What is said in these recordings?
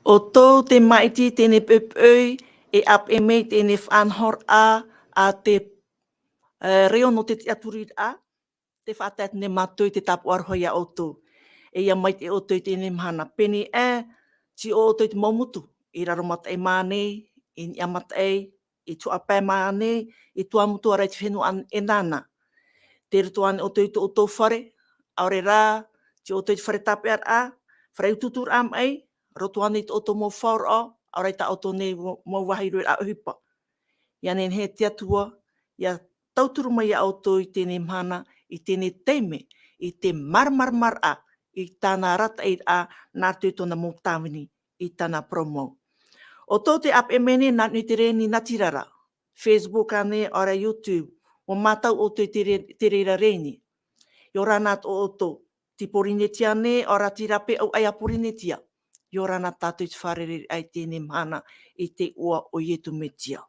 O tō te maiti tēne PORO'I e ap e mei tēne whanhora a te reo no te aturi a, te whaatat ne mātou te tapu arhoi a o tō. E ia mai te o tō tēne mhana peni ti o tō te maumutu, i raro mata e mānei, i ni amata i tuapē mānei, i tuamutu arai te fenua anaana. Te rito ane o tō o tō whare, aore rā, ti o tō te whare tape ar a, whare ututur am ei, roto ane te oto mō whaoroa, aurei ta oto nei mō wahiroi a uhipa. Ia nen he te atua, ia tauturu mai a oto i tēne mhana, i tēne teime, i te maramarama i tāna rata i a nā tūtona mō tāwini i tāna promo. O tō te ap e mene nā nui te reni natirara, Facebook ane, ora YouTube, o mātau o te reira reni. I ora nā o oto, ti porineti ane, ora ti rape au ai a porinetia. I ora nā tātou te wharere ai tēne mhana i te ua o ietu metia.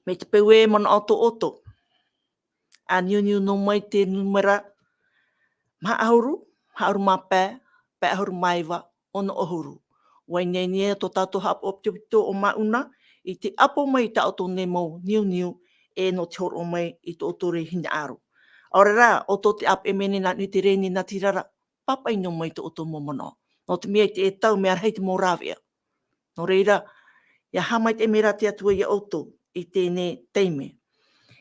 Me te peue mana oto, a niu no mai te numera, maha ahuru mapē, pē ahuru maiwa, ono ahuru. Wai nei to tātou hapo optipito o mauna, i te apo mai ta oto ne mau niu, e no te horo mai i to otore hina aro. Aore rā, oto te ap e mene nā ni te reni nā tirara, papai no mai te oto momono. No te mea te e tau mea rei te mō rāwea. No reira, ia hamai te mera te atua ia oto i tēne teime.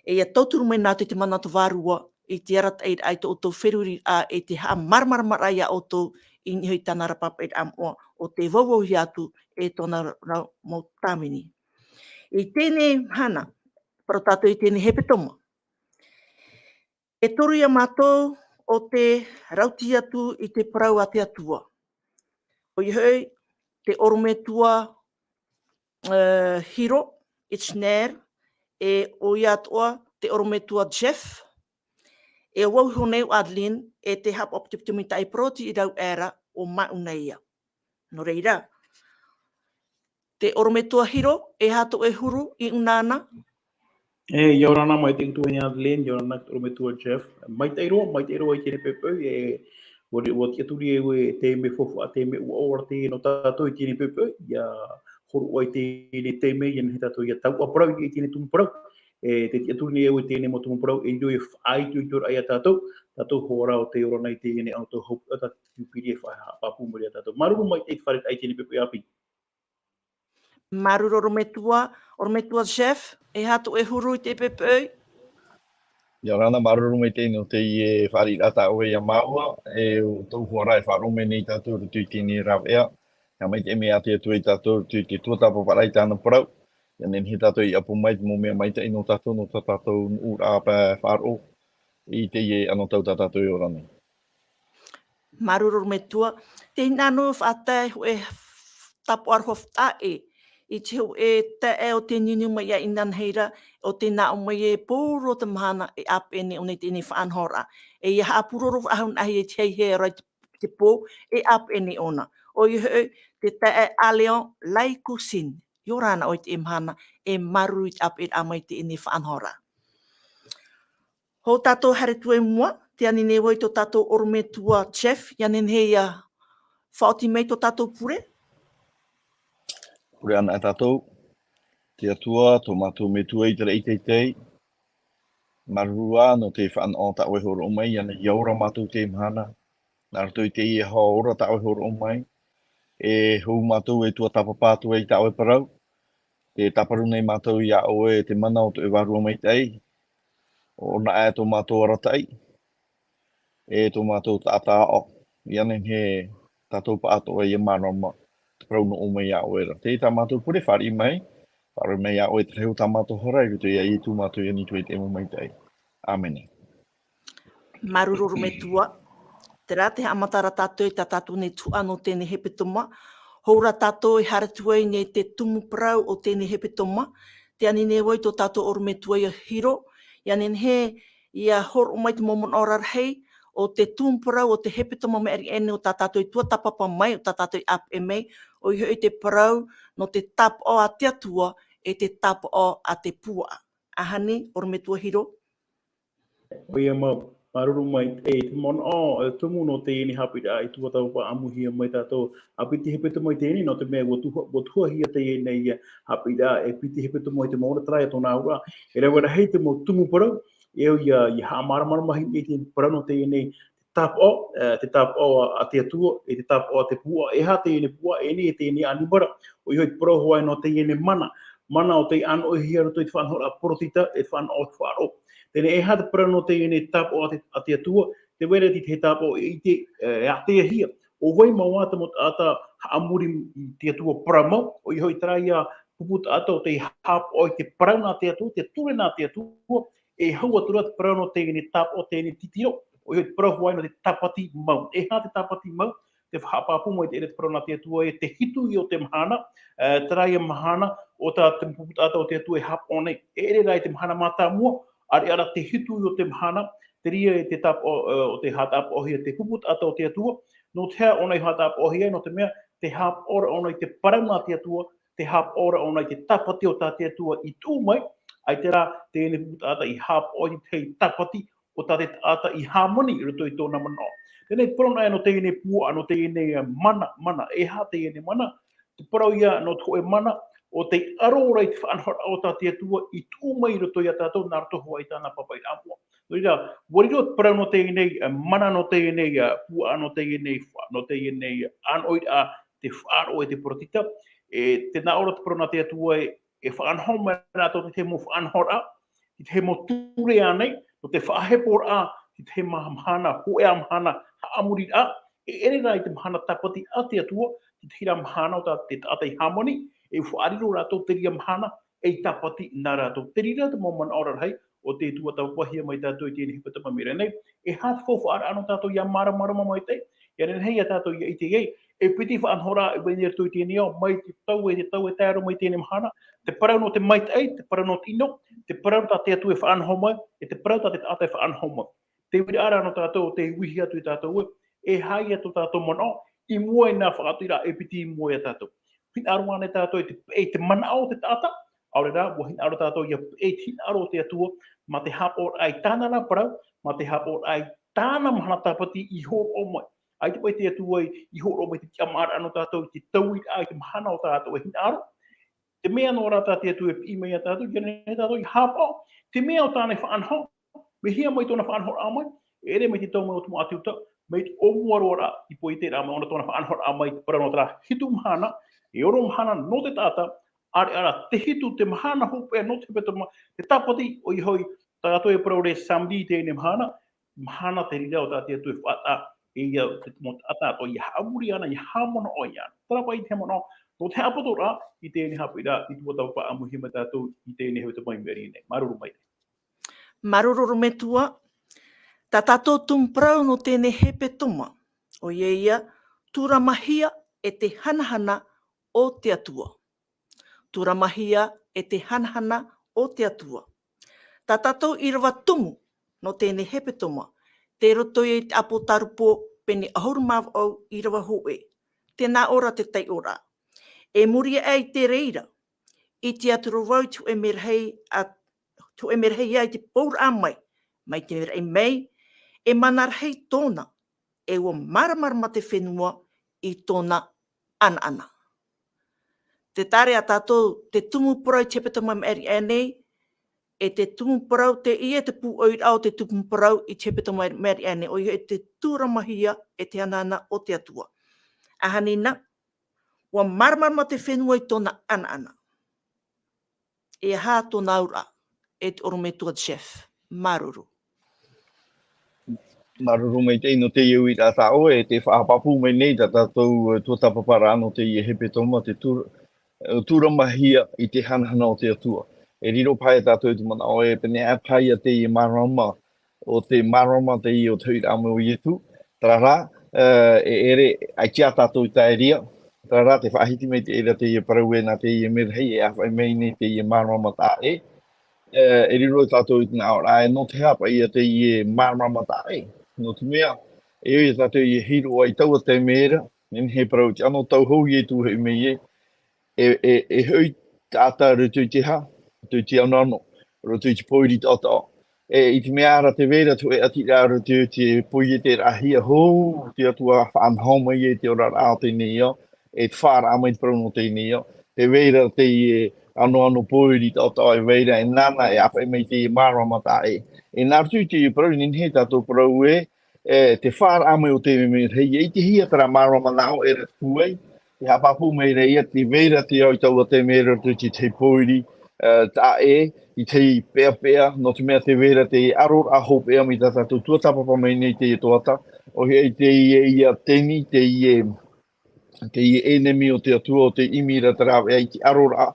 E ia tauturu mai nā te manatu wārua i te arata ai te oto wheruri a e te haa maramarama ia oto i nihui tāna rapapa i amoa o te wauauhi atu e tōna rau mō tāmini. I tēne hana, para tātou i tēne hepetoma. E toru ia mātou o te rauti atu i te parau a te atua. O ihoi, te orometua hiro, Itchnare, e o i Atua, te orometua Jeff, e wau honeu Adlin, e te hap optipitumi tai proti i rau era o mauna ia. No reira, te orometua hiro, e hato e huru i unana. Ia orana mai te utua ni Adlin, ia orana te orometua Jeff. Mai te iroa i tēne PORO'I, o te aturi e te me fofu a te me ua ora te no tātou i tēne PORO'I, ia horo ai tēne te me, ia he tātou ia tau aparau i tēne tumu parau. Te aturi ni e tēne mo tumu parau, e doi ai tui tura ai a tātou hora o te ora nei tēne au tō hopu, ata PDF a papu muri a tātou. Maruru mai te wharet ai tēne PORO'I api. Maruru orometua Jeff, e hato e huru i te PORO'I. Ia rana maruru mai tēne o te i whari rata o ia maua, e o tau huarai wharume nei tātou tui tēne Irava. Ia mai te mea te tui tātou tui te tuatapaparaa i tāna parau. Ia nen he tātou i apu mai te mō mea mai te ino tātou no tātou ura pē Parau i te ie ano tau tātou i orane. Maruru metua, te hinano whaatai e tapu arho whtae. I te hu e te e o te nini mai a inan heira, o te nā o mai e pōro te mahana e apene o nei tēne whaanhora. E ia hapuroro ahun ahi e te hei hea rai te pō, e apene ona. O i hui, te e aleon lai kusin. Yo rana o te imhana, e maru i te apene amai te ine whaanhora. Ho tātou hare tue mua, te anine wai tō tātou orometua Jeff, ianen heia whaoti mei tō tātou pure. Pure ana tātou, te atua, tō mātou me tua i te rei teitei. Marua no te whaan o ta oe horo o mai, ana iaura mātou te mhana. Nā rato i te i haora ta oe horo o mai. E hou mātou e tuatapapa tua i ta oe parau. Te taparu nei mātou i a oe te mana o te warua mai tei. O na e tō mātou aratai. E tō mātou tātā o. Ianen he tātou pa ato e maramarama. Te parau no o mai a oera. Te tā mātou pure whari mai. Para mea o e te reu tamato horai, ruto ia i tu mato ia ni tu e te mo mai tai. Amene. Marururu me tua. Te rā te amatara tātou i tā tātou nei tua no tēnei hepetoma. Houra tātou i haratua nei te tumu parau o tēnei hepetoma. Te anine wai tō tātou oru me tua i a hiro. I anine he i a horo mai te momon ora rei o te tumu parau o te hepetoma me ari ene o tā tātou i tuatapapa mai o tā tātou i ap e mei. O i hoi te parau no te tap o a te atua e te tap o a te pua. Ahane, oru me tua hiro. O ia maruru mai te mon o tumu no te ini Haapiiraa i tuatapapa amu hia mai tātou a piti hepetoma i tēnei no te mea wo tua hia te nei Haapiiraa e piti hepetoma i te maora trai tōna aura e rewa hei te mo tumu parau e o ia ha maramarama hi te parau no te nei tap o a te atua e te tap o a te pua e ha te ene pua e ni e te ene anibara o i hoi parau hoai no te ene mana o te ano hia roto i te whanhora porotita e te whanhora wharo. Tēnei e hata parau no te ene tap o a te atua, te wera ti te tap o i te atea hia. O hoi mawata mo ata haamuri te atua paramau, o i hoi trai a puputa ata o te hap o i te parau nā te atua, te ture nā te atua, e hau atura te parau no te ene tap o te ene titiro, o i hoi parau huai no te tapati mau. E ha te tapati mau, te whapapu mo i te ene te parau nā te atua, e te hitu i o te mahana, trai a mahana, o te puputa ata o te atua e hap o nei, e ere rai te mahana mata mua, ari ara te hitu i o te mahana, te ria e te tap o te hatap o hia, te puput ata o te atua, no te hea ona i hatap o hia, no te mea, te hap ora ona i te parau nā te atua, te hap ora ona i te tapati o tā te atua i tū mai, ai te rā, te ene puput ata i hap o i te tapati o tā te ata i hamoni i roto i tōna mana. Tēnei parau no te ene pua, no te ene mana, e ha te ene mana, te parau ia no te hoe mana, o te aro rai te whanhora o tā te atua i tū mai roto i a tātou nā roto hoa i tāna papai rāpua. Rira, wariro te parau no te enei mana no te enei pua no te enei anoid a te wharo e te porotita. E te nā ora te parau no te atua e whanhoma rātou te mo whanhora, te mo ture anei, no te whahepora te mahana, hoe a mahana, haamuri a, e ere rai te mahana tapati a te atua, te hira mahana o te ata i harmoni, e whaariro rātou te ria mahana, e tapati nā rātou. Te rira te momana ora rei, o te tuatapapa hia mai tātou i tēnei hepetoma me renei, e hāt whawha ara anō tātou ia maramarama mai te, ia renei a tātou ia i te iei, e piti whaanhora e wēni rato i tēnei au, mai te tau e tāro mai tēnei mahana, te parau no te maite ei, te parau no tino, te parau tā te atu e whaanhoma, e te parau tā te ata e whaanhoma. Te wira ara anō tātou, te wihi atu i tātou e hai atu tātou mana, i mua i nā whaatira e piti i mua i a tātou. Hin aruane tātou e te mana o te tata, aure rā, wa hin aro tātou ia e hin aro te atua, ma te hapor ai tāna nā parau, ma te hapor ai tāna mahana tāpati i horo o mai. Ai te pai te atua i horo o mai te tiamara anō tātou, te tauit ai te mahana o tātou e hin aro. Te mea no rā tā te atua e i mea tātou, ia nei tātou i hapo, te mea o tāna i whaanho, me hia mai tōna whaanho a mai, ere mai te tau mai o tumu atiuta, mai te omuaroara i po i te rā mai ona tōna whaanho a mai, para no tā hitu mahana, e oro mahana no te tata, ara te hitu te mahana hope no te hepetoma, te tapati o i hoi tātou e parau re samdi tēne mahana te rira o tā te atu e whata, e ia te mo ata o i haamuri ana, i haamona o i ana. Tarapa i te mono, no te apoto rā, i tēne Haapiiraa, i tuatapapa amu hima tātou, i tēne hepetoma i meri nei. Maruru mai. Maruru me tua, tā tātou tumprau no tēnei hepetoma, o ia turama hia e te hanahana o te atua. Turama hia e te hanahana o te atua. Tā tātou Irava tumu no tēnei hepetoma, te roto i te Apokalupo pene ahuru mawa au Irava hoe, tēnā ora te tei ora. E muri ai te reira, i te atura wau tu e merhei ai te pouraa mai te merhei mei, e manarhei tōna, e ua maramarama te fenua i tōna anaana. Te tare a tātou te tumu parau te hepetoma me eri anei, e te tumu parau te ia te PORO'I au te tumu parau i te hepetoma me eri anei, o ia e te Turama hia e te anaana o te atua. Ahanina, ua maramarama te whenua i tōna anaana. E hā tōna aura, e te oro me tua chef. Maruru. Maruru mai te ino te iu i tā tau e te whaapapu mai nei tā tātou tuatapaparaa no te hepetoma te Turama hia I te hanahana o te atua. E riro pai tātou te mana o e pene a pai a teie maramarama o te maramarama teie o tui rāme o ietu. Tarara, e ere ai kia tātou tai ria. Tarara, te whaahiti mei te ere teie Parau e nā teie MELAHI e awhai mei ni teie maramarama tā e. E riro tātou I tana ora e no te hapa I a teie maramarama tā e. No te mea, e oi tātou I hiro ai taua te mera, nen he Parau te ano tau hou ietu hei mei e. E hui tāta rutu I te ha, tu te anano, rutu I te poiri tata. I te mea ara te vera tu e ati rā rutu te poiri te rahi a hou, te atua whanhoma I te ora rā te nea, e te whāra ama I te prono te nea, te vera te ano poiri tata e vera e nana e apa e mei te marama tā e. E nā rutu te parau nin he tātou parau e, te whāra ama o te me rei, e te hia tara marama nao e ratu puei, te hapapu mei reia, te vera te au taua te mera tu te poiri tā e, I te pea, no te mea te vera te aror a ho pea mi tata tu tuatapapa mei nei te toata, o hei te ia teni, te ie enemi o te atua o te imira tarawe ai te aror a,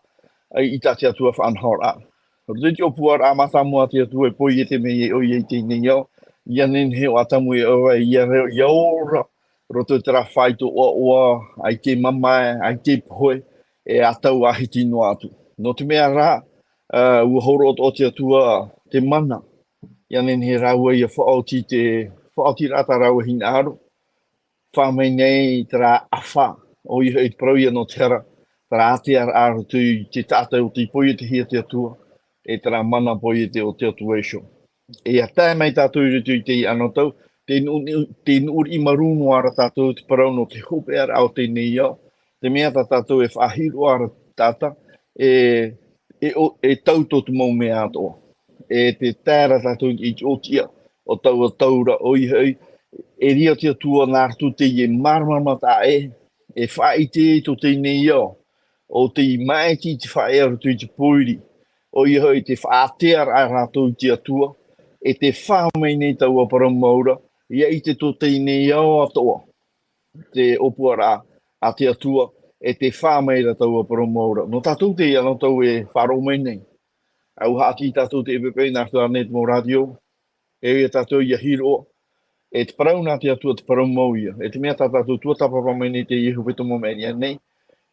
I tati atua whanhor a. Rui te opuar a matamua te atua e poi e te mei o i te ningau, ia nen heo atamu e oa ia reo iaora, roto tera whaito oa ai te mamae, ai te poe, e atau ahiti no atu. No te mea rā, ua horo o te atua te mana, ia nen he raua ia whaoti rata raua hina aro, whamei nei tera awha, o i hei parau ia no tera, tera ate ar aro tu te tātou te poe te hia te atua, e tera mana poe te o te atua esho. E a tae mai tātou rutu I te anotau, te nuri I marunu ara tātou te parau no te hope ara au te neia, te mea tātou e whahiru ara tāta, e tautotu mau mea atoa. E te tēra tātou I te otia, o taua taura o I hei, e ria te atua nārtu te ie maramarama tā e whaite to te neia, o te maiti te whae aru tu I te poiri, o I hei te whaatea a rātou te atua, e te whamei nei taua Parau maura, ia I te to te nei au atoa, te opuara a te atua, e te whamei ra taua Parau maura. No tātou te ia no tau e wharo mei nei. Au haki tātou te EPP nārtu a net mo radio, e ia tātou ia hiro, e te parau nā te atua te Parau mau ia. E te mea tātou tuatapapa mei nei te hepetoma mei nei.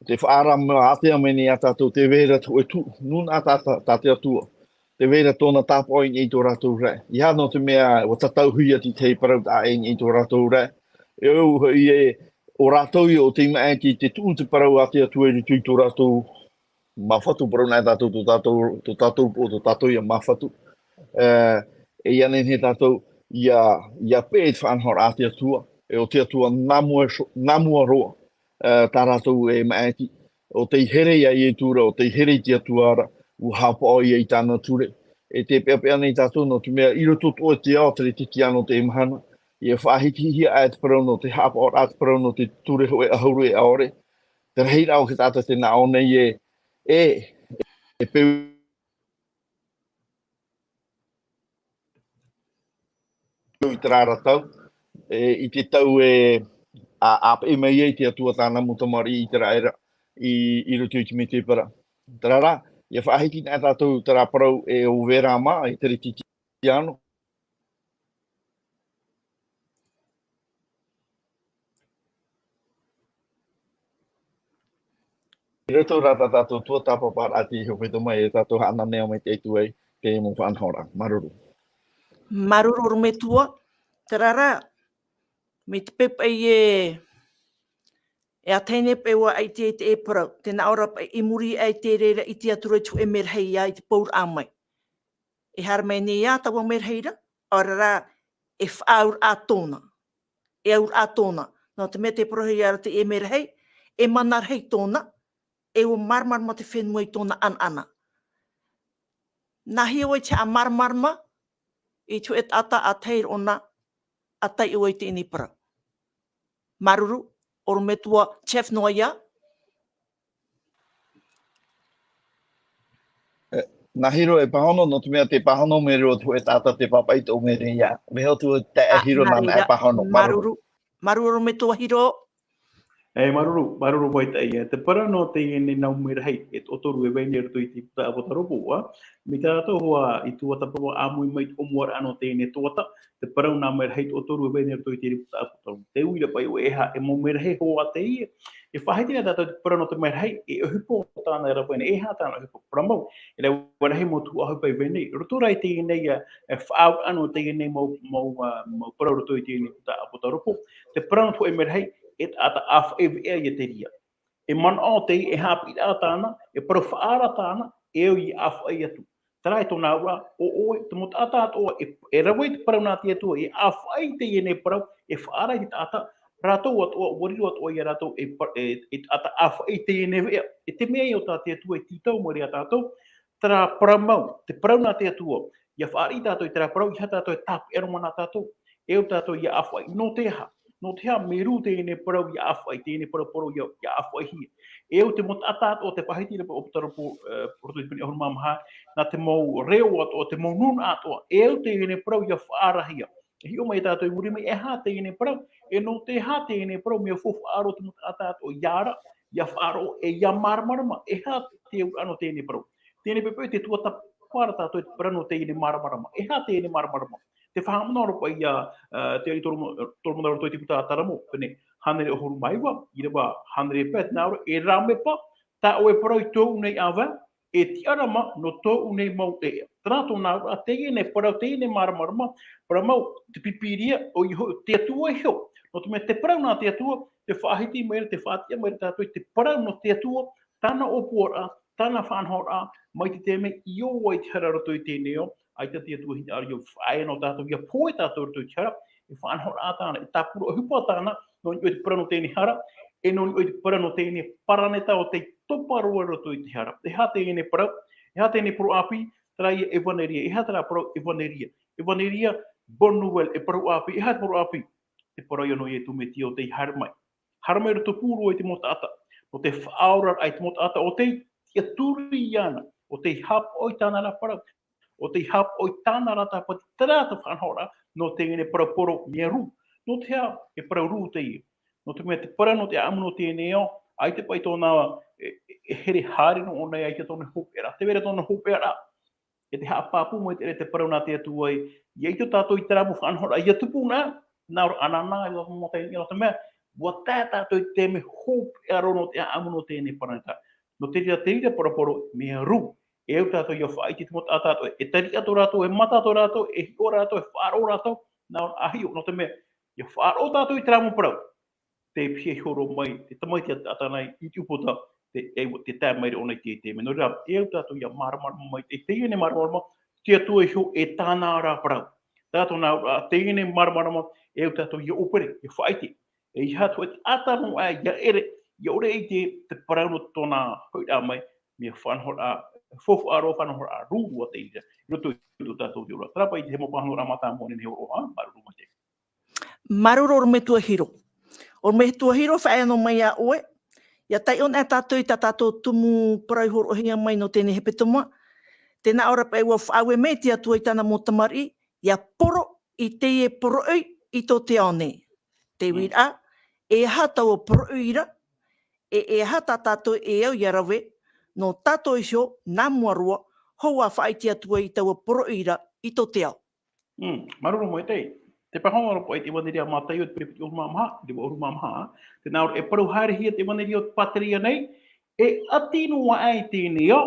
Te whaara mea atea mei nei a tātou te vera tu e tu, nun a tāte atua. Te vera tōna tāpoi I tō rātou rai. I hano te mea o tatau hui ati te parau tā I tō rātou rai. E au hui o rātou I o te mai te tū te parau a te atua I tū tō rātou mawhatu parau nai tātou tō tātou o tō tātou I a mawhatu. E ia nen he tātou ia pēt whanhor a te atua. E o te atua namua roa tā rātou e mai ati. O te here ia I tūra, o te here te atua ara. U Haapiiraa I tāna ture. E te pēpea nei tātou no te mea irototo o te ao tere te tiano te imahana. I e whahiti hia a te parau no te Haapiiraa a te parau no te ture hoe ahuru e aore. Te reira o ke tātou te nā o nei e peu I te rāra tau. I te tau a e mei te atua tāna mutamari I te raira I roto I te me te para. Te rara. Ia whaahiti nā tātou tera parau e o vera mā, I tere titi ano. I roto rata tātou tuatapaparaa te hepetoma e tātou hana nea mai te tuai te mo whanhora. Maruru. Maruru me tua, te rara, me te pepe e a teine pewa ai te e parau, te na ora I muri ai te reira I te atura tu e MELAHI ai te pouraa mai. E hara mai nei a tawa MELAHI ora rā e whaur a tōna. E aur a tōna. No te mea te prohi ara te e MELAHI, e manar hei tōna, e o maramarama te fenua I tōna anaana. Nā hia oi te a maramarama, I tu e tata a teir ona, a tai oi te ini parau. Maruru, oro me tua chef noa ia. Nā hiro e pahono, no te mea te pahono me reo tu e tata te papaito me reia. Me heo tu te hiro nana e pahono. Maruru, maruru me tua hiro. Maruru mai teie. Te para no teie ne nau MELAHI e toru e venir tu i ta Apokalupo. Mi tatou hoa i tuatapapa amui mai omuar ano teie ne toata. Te para na MELAHI toru e venir tu i ta Apokalupo. Te uira pai o eha e mo MELAHI hoa teie. E whahiti na tatou te para no te MELAHI e uhipo tāna era pene e ha tāna uhipo pramau. E le wanahi mo tu ahu pai venei. Roturai teie nei e whaau ano teie nei mau parau rotu i teie ne ta Apokalupo. Te para no tu e MELAHI et ata af EVA ye teria. E man o te e Haapiiraa tāna, e parowhaara tāna, e o i af ai atu. Tarai tō nā ura, o te mot ata atoa, e rawai te parau nā te atua, e af ai te e ne parau, e whaara i te ata, rātou atoa, wariru atoa i rātou, e ata af ai te e ne vea. E te mea i o tā te atua, e titau mo rea tātou, tara paramau, te parau nā te atua, ia whaari tātou, i tara parau, i ha tātou e tāpu ero mana tātou, e o tātou i af ai, no te ha. No te ha meru te ne parau i awhai, te ne parau i awhai hi. E o te mot atat o te pahiti repa optaro po portoi pini ahuru mamaha, na te mau reo ato, te mau nun ato, e o te ne parau i whaarahia. E hi o mai tātou i muri mai e ha te ne parau, e no te ha te ne parau mea fofu aro te mot atat o iara, ia whaaro e ia maramarama, e ha te ano te ne parau. Te ne pepe te tuatapara tātou te parano te ne maramarama, e ha te ne maramarama. Te whahamana ora i te ari toru mana rotoi te puta taramo, pene hanere ahuru maiwa, Irava hanere pet, nā ora e ramepa, tā o e parau i tōu nei awa, e tiarama no tōu nei mau te ea. Tanato nā ora, teie ne parau, teie ne maramarama, para mau te pipiria o te atua i heo. No te me te parau nā te atua, te whaahiti maere, te whaatia maere tātoi, te parau no te atua, tāna o PORO'I, tāna whanhora, mai te te me i o wai te hara rotoi tēneo, ai te tia tuahi ari o whae no tātou, ia poe tātou rito i tihara, e whanhora ātāna, e tāpuro o hupa tāna, no ni oi te parano tēni hara, e no ni oi te parano tēni paraneta o te toparoa rito i tihara. E ha tēne parau, e ha tēne PORO'I, tarai e vaneria, e ha tara parau e vaneria. E vaneria, bonuel, e PORO'I, e ha PORO'I, te parau ia no i e tumeti o te harmai. Harmai rito pūro i te motata, o te whaora ai te motata, o te tia turi iana, o te hap oi tāna la parau. O te hap o tāna rata pa te tarata whanhora no te ngene paraporo mea ru. No te hea e parauru te i. No te mea te para no te amuno te neo, ai te pai tōna here haere no o nei ai te tōna hopera. Te vera tōna hopera. E te haapapu mo te parau nā te atu ai. Iei te tātou i taramu whanhora. Ia tupu nā, nā ro anaana i wama mo te ingi no te mea. Wa tā tātou i te me hopera no te amuno te ne paraneta. No te rira paraporo mea ru. E au tātou ia whaiti te mota tātou, e tari ato rātou, e mata ato rātou, e hiko rātou, e whaaro rātou, nā ahi o, no te mea, ia whaaro tātou i teramu parau. Te pia horo mai, te tamaiti atanai, i upota, te tā maire o nei te me. No rea, e au tātou ia maramarama mai, te teie ne maramarama, te atua i ho e tāna rā parau. Tātou nā teie ne maramarama, e au tātou ia upere, ia whaiti. E i hatu e te atanu ai, ia ere, ia ore i te parau no tōna hoira mai, mea whanhora fofu aro whanhora a rūrua te ira. Roto i tātou te ora. Trapa i te hemo pahanora mata mōne ne horo, maruru mai te. Maruru o me tuahiro. O me tuahiro whae no mai a oe. Ia tai on e tātou i tātou tumu parau horo hinga mai no tēne hepetoma. Tēnā ora pai ua whaue me te atua i tāna motamari. Ia poro i teie PORO'I i tō te aone. Te wira, e hatau o PORO'I ira. E hata tātou e au Irava. No tātou isio, nā muarua, hoa whaiti atua i taua PORO'I ira i tō te ao. Maruru mai te. Te pahonga po ai te waneria mātai o te perepiti o mamaha, te oru mamaha. Te nā e paru haere hia te waneria o te pateria nei, e atinua ai tēne au,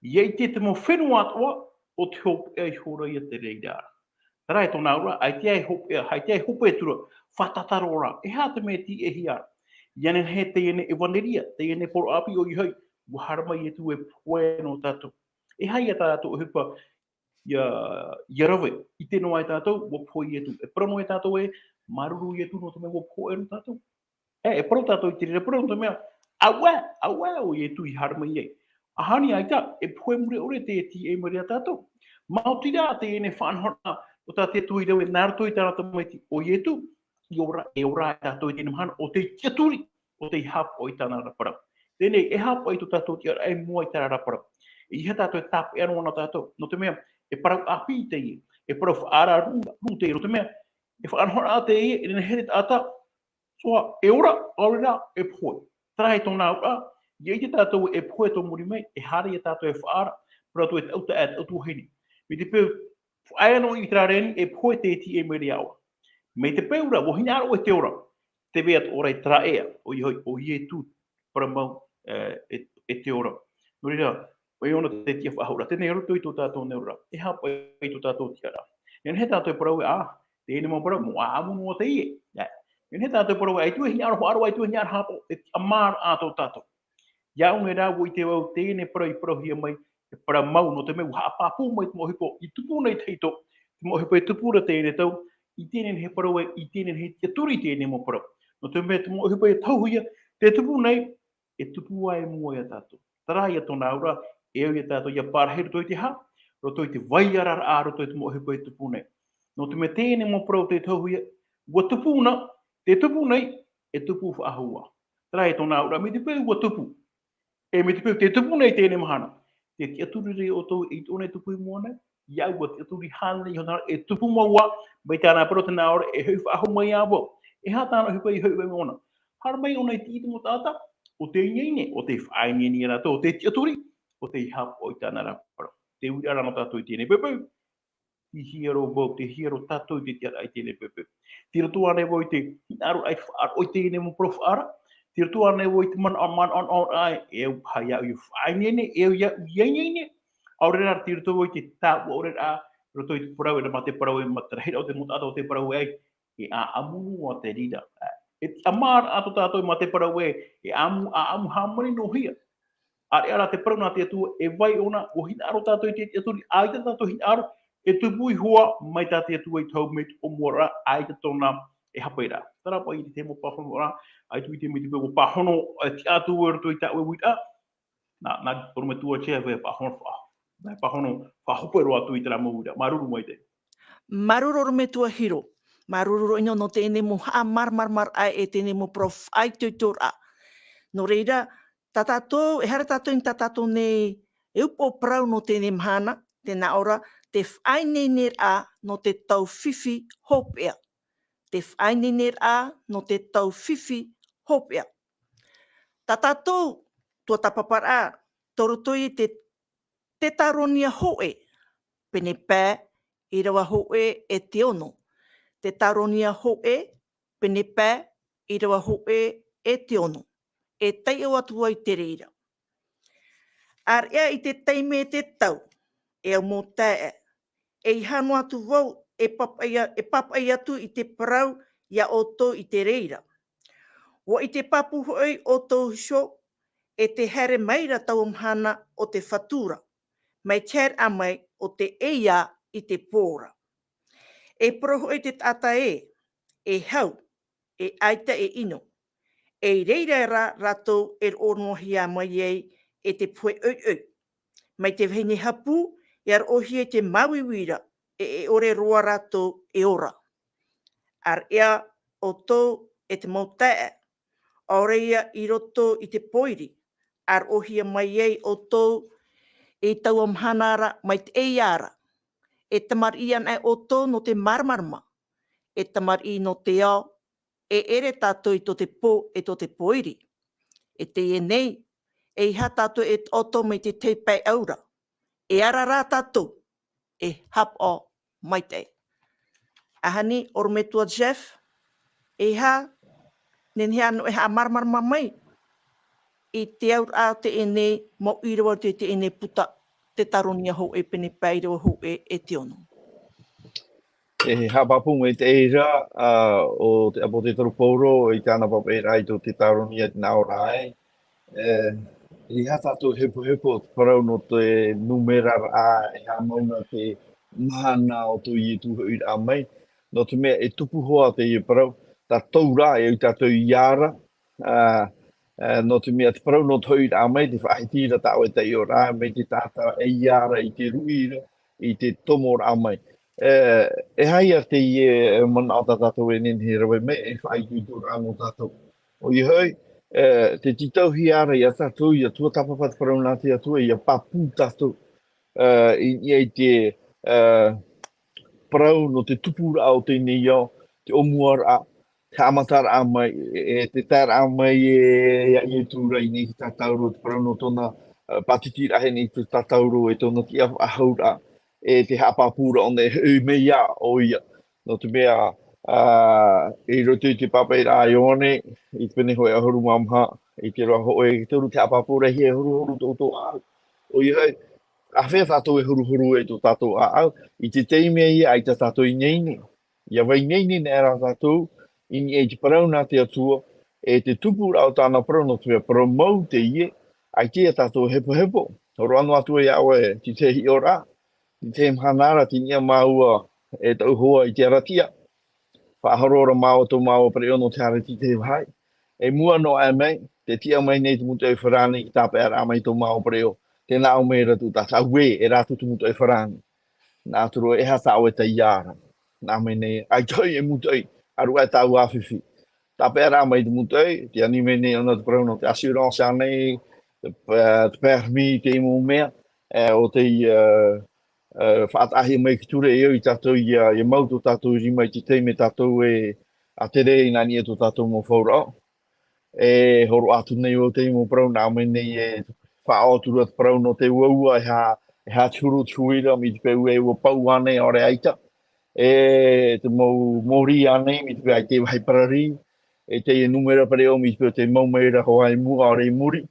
iei te mo fenua atua, o te hope ai hora i te reira. Tarai tō nā ura, ai te ai hope e tura, whatatarora, e hā te me ti e hiara. Ianen he te ene e waneria, te ene PORO'I o i hau, waharama i tu e poe no tātou. E hai a tātou hupa Irava, i te noa i tātou, wa poe i tu. E prano i tātou e, maruru i tu no te mea wa poe no tātou. E prano tātou i te rira, prano te mea, awa o i tu i harama i ei. Ahani ai tā, e poe mure ore te ti e marea tātou. Mauti rā te ene whanhora, o tā te tui rau e nārto i tātou maiti o i tu, i ora e tātou i tēne mahana, o te tiaturi, o te hap o i tāna raparau. Tēnei, e hapa i tu tātou ti ara, e mua i tāra raparau. I he tātou e tāpu e anō tātou. No te mea, e parau api teie, e parau whaara rū teie. No te mea, e whaanhora a teie, e nene here tāta, So, e ora, ora, e poi. Trai tona ora, ye te tatou e poi to muri mai, e hari e tatou e whaara, pra tu e auta e autu hini. Me te peu, ai no i trareni e poi te ti e meri awa. Me te peu ora, wo hina aro e te ora, te veat ora e tra ea, o i e tu, pra mau e te ora. Nori rā, o i ona te tia whahura, tēnei aro tui tō tātou neura, e hapa i tō tātou tiara. Nen he tātou e parau e, tēnei mō parau, mō āmu mō teie. Nen he tātou e parau e, ai tu e hini aro aro, ai tu e hini aro hapo, e amar a tō tātou. Ia unge rā wo i te wau tēnei parau i parau hia mai, e para mau no te meu haapapu mai te mohipo, i tupu nei teito, te mohipo e tupura tēnei tau, i tēnei he parau e, i tēnei he tia turi tēnei mō parau. No te mea te mohipo e tauhia, te tupu nei, e tupu ai mua ia tātou. Tarai a tōna ura, e au ia tātou ia pārheru toi te ha, ro toi te vai arar aro toi te mohipo e tupu nei. No te mea tēnei mō parau te tauhia, ua tupu na, te tupu nei, e tupu whaahua. Tarai a tōna ura, me te peu ua tupu. E me te peu, te tupu nei tēnei mahana. Te tia turiri o tō i tōne tupu i mua nei, iau ua te turi hana i hona, e tupu maua, mai tāna parau tēnā ora, e hui whaahu mai awa. E hā tāna hupa i hui mai ona. Hara mai ona i tīta mo tāta, o te ingeine, o te whaingeine i rātou, o te tia turi, o te hap o i tāna rā parau. Te uri ara no tātou i tēnei pepeu. Ti hiero bau, te hiero tātou i te tiara i tēnei pepeu. Tira tu ane wo i te hinaru ai whaar, o i tēnei mo prof ara, tira tu ane wo i te man on ai, e au hai au i whaingeine, e au iau iengeine, aure rā tira tu wo i te tāu aure rā, roto i te parau e rama te parau e matarahira o te mutata o te parau e, e a amunu o te rira. E amar ato tātou i mate parau e, e amu hamani no hia. Are ara te parau nā te atua, e vai ona, o hina aro tātou i te aturi, ai te tātou hina aro, e tupu i hua, mai tā te atua i tau me te omora, ai te tōna e Haapiiraa. Tara pa i te temo pahono ora, ai tu i te me te pēo pahono, te atu e roto i tā ue wita, nā toro me tua chea vea pahono whaho. Nā pahono whahopo atu i tera mawira, maruru mai te. Maruru me tua hiro. Maruru ino no tēnei mo haa mar ai e tēnei mo prof ai te tora. No reira, tatatou, e hara tatou in tatatou nei e upo prau no tēnei mahana, tēnā ora, te whainene a no te tau whiwhi hopea. Te whainene a no te tau whiwhi hopea. Tatatou, tuatapaparaa, torotoi te taronia hoe, pene pē, Irava hoe e te ono. Te taronia hoe, pene pē, Irava hoe e te ono. E teie o atua i te reira. Ar ea i te teime te tau, e au mō tae, e i hano atu wau e papai atu i te parau ia o tō i te reira. Wa i te papu hoi o tō hisho, e te here maira tau mhana o te whatura, mai ker a mai o te eia i te pōra. E proho i te tata e hau, e aita e ino. E reira ra ratou e ono hia mai e te pue oi. Mai te vhene hapu, e ar ohi e te mawiwira, e ore roa ratou e ora. Ar ea o tō e te mautae, ore ia i roto i te poiri, ar ohi mai o tō e tau amhanara mai te eiara. E tamar ian ai o tō no te maramarama, e tamar i no te ao, e ere tātou i to te pō e to te poiri. E te nei, e iha tātou e oto me te teipai aura. E ara rā tātou, e hap o mai te. Ahani, orometua Jeff, e iha, nen hea no e ha maramarama mai, i te aura te ene, mo irawa te ene puta, te taronia ho e pene pairawa ho e te ono. E hapapu me te eira o te apo te toru poro i tāna papera i tō te taronia te naora ai. I hatatu hepo te parau no te numera a e ha mauna te mahana o tō i tuhu i a mai. No te mea e tupu hoa te i parau, ta taura e u tātou i ara. No te mea te parau no tō i a mai, te whaitira tāu e te i ora, me te tāta e i ara i te ruira, i te tomor a mai. E hai ar te i mana ata tātou e nenhe rawe me, e whai kui tōra ango tātou. O i hoi, te titau hi ara i a tātou, i a tuatapapa te parau nā te atua, i a papu tātou. I a te parau no te tupura o te nei au, te omuar a, te amatara mai, te tara mai e tūra i ni te tatauru, te parano tona patitira he ni te tatauru e tona ki ahura, te hapapura o ne mea o ia. No te mea, i roto i te papai rā ione, i te pene hoi ahuru mamha, i te roa hoi, te uru te hapapura hi e huru tō au. O i hei, a whea tātou e huru e tō tātou au, i te teimea i ai te tātou i neini. Ia vai neini nē rā tātou, i ni e te parau nā te atua, e te tupu rao tāna parau no te mea parau mau te ie, ai te a tātou hepo. Horo anu atua i awe, ti te hi ora, ti te mhanara, ti nia maua e tau hoa i te aratia. Whaharora māo tō māo pare ono te arati te hai. E mua no ai mei, te tia mai nei te mutu e wharani ki tāpe ara mai tō māo pare o. Tēnā o mei ratu tā ue e rātu tu mutu e wharani. Nā turo e hata o e te iara. Nā mei nei, ai toi e mutu e, aru e tāu awhiwhi. Tāpe ara mai te mutu e, te ani mei nei ona te parauno, te assurance anei, te permis, te imu mea, o te whaatahi mai ki ture e i tātou i mauto tātou i mai te teime tātou e a te rei nani e tō tātou mō PORO'I. E horo atu nei o te imo parau nā mai nei e whaotura te parau no te uaua e ha turu tuira mi te peu e ua pau ane ore aita. E te muri ane mi te peu ai te wahai parari. E te numera pareo mi te peu te maumeira ho ai mua ore muri.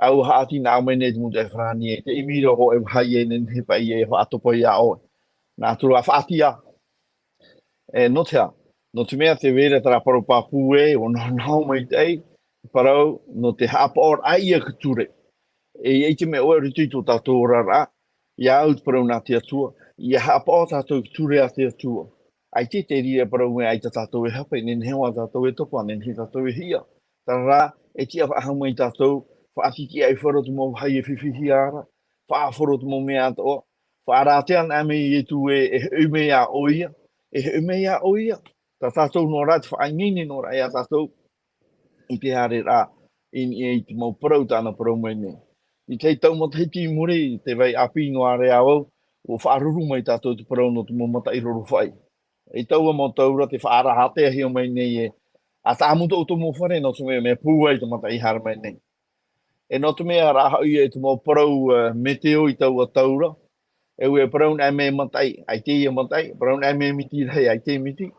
Au haati nā mai nei te mutu e whrani e te imira ho e wahai e nen hepa i e ho atopo i a oe. Nā turu a whaatia. E no te a. No te mea te wera tara parau papu e o nau mai tei. Parau no te hapor ai a kature. E te mea oe ritu i tō tātou rara. Ia au te parau nā te atua. Ia hapor tātou kature a te atua. Ai te ria parau me ai te tātou e hape. Nen hewa tātou e topa. Nen he tātou e hia. Tara e tia whaahau mai tātou. Whaatiti ai wharotu mō hai e whiwhihi ara. Whaaforotu mō mea atoa. Whaaratean ame i e tu e umea oia. E umea oia. Tā tātou no rā, te whaangini no rā, ea tātou i te hare rā, i te mau parau tāna parau mai nei. I te tau mo te hiti muri, te vai api no are au, o whaaruru mai tātou te parau no te mo mata i roru whai. E taua mo taura, te whaara hatea hio mai nei e, a tā muta o te mo whare, no te mea pūai te mata i hara mai nei. E no te mea rā hau i e te mau parau meteo i taua taura, e ue parau nai me matai, ai te ia matai, parau nai me miti rei, ai te miti,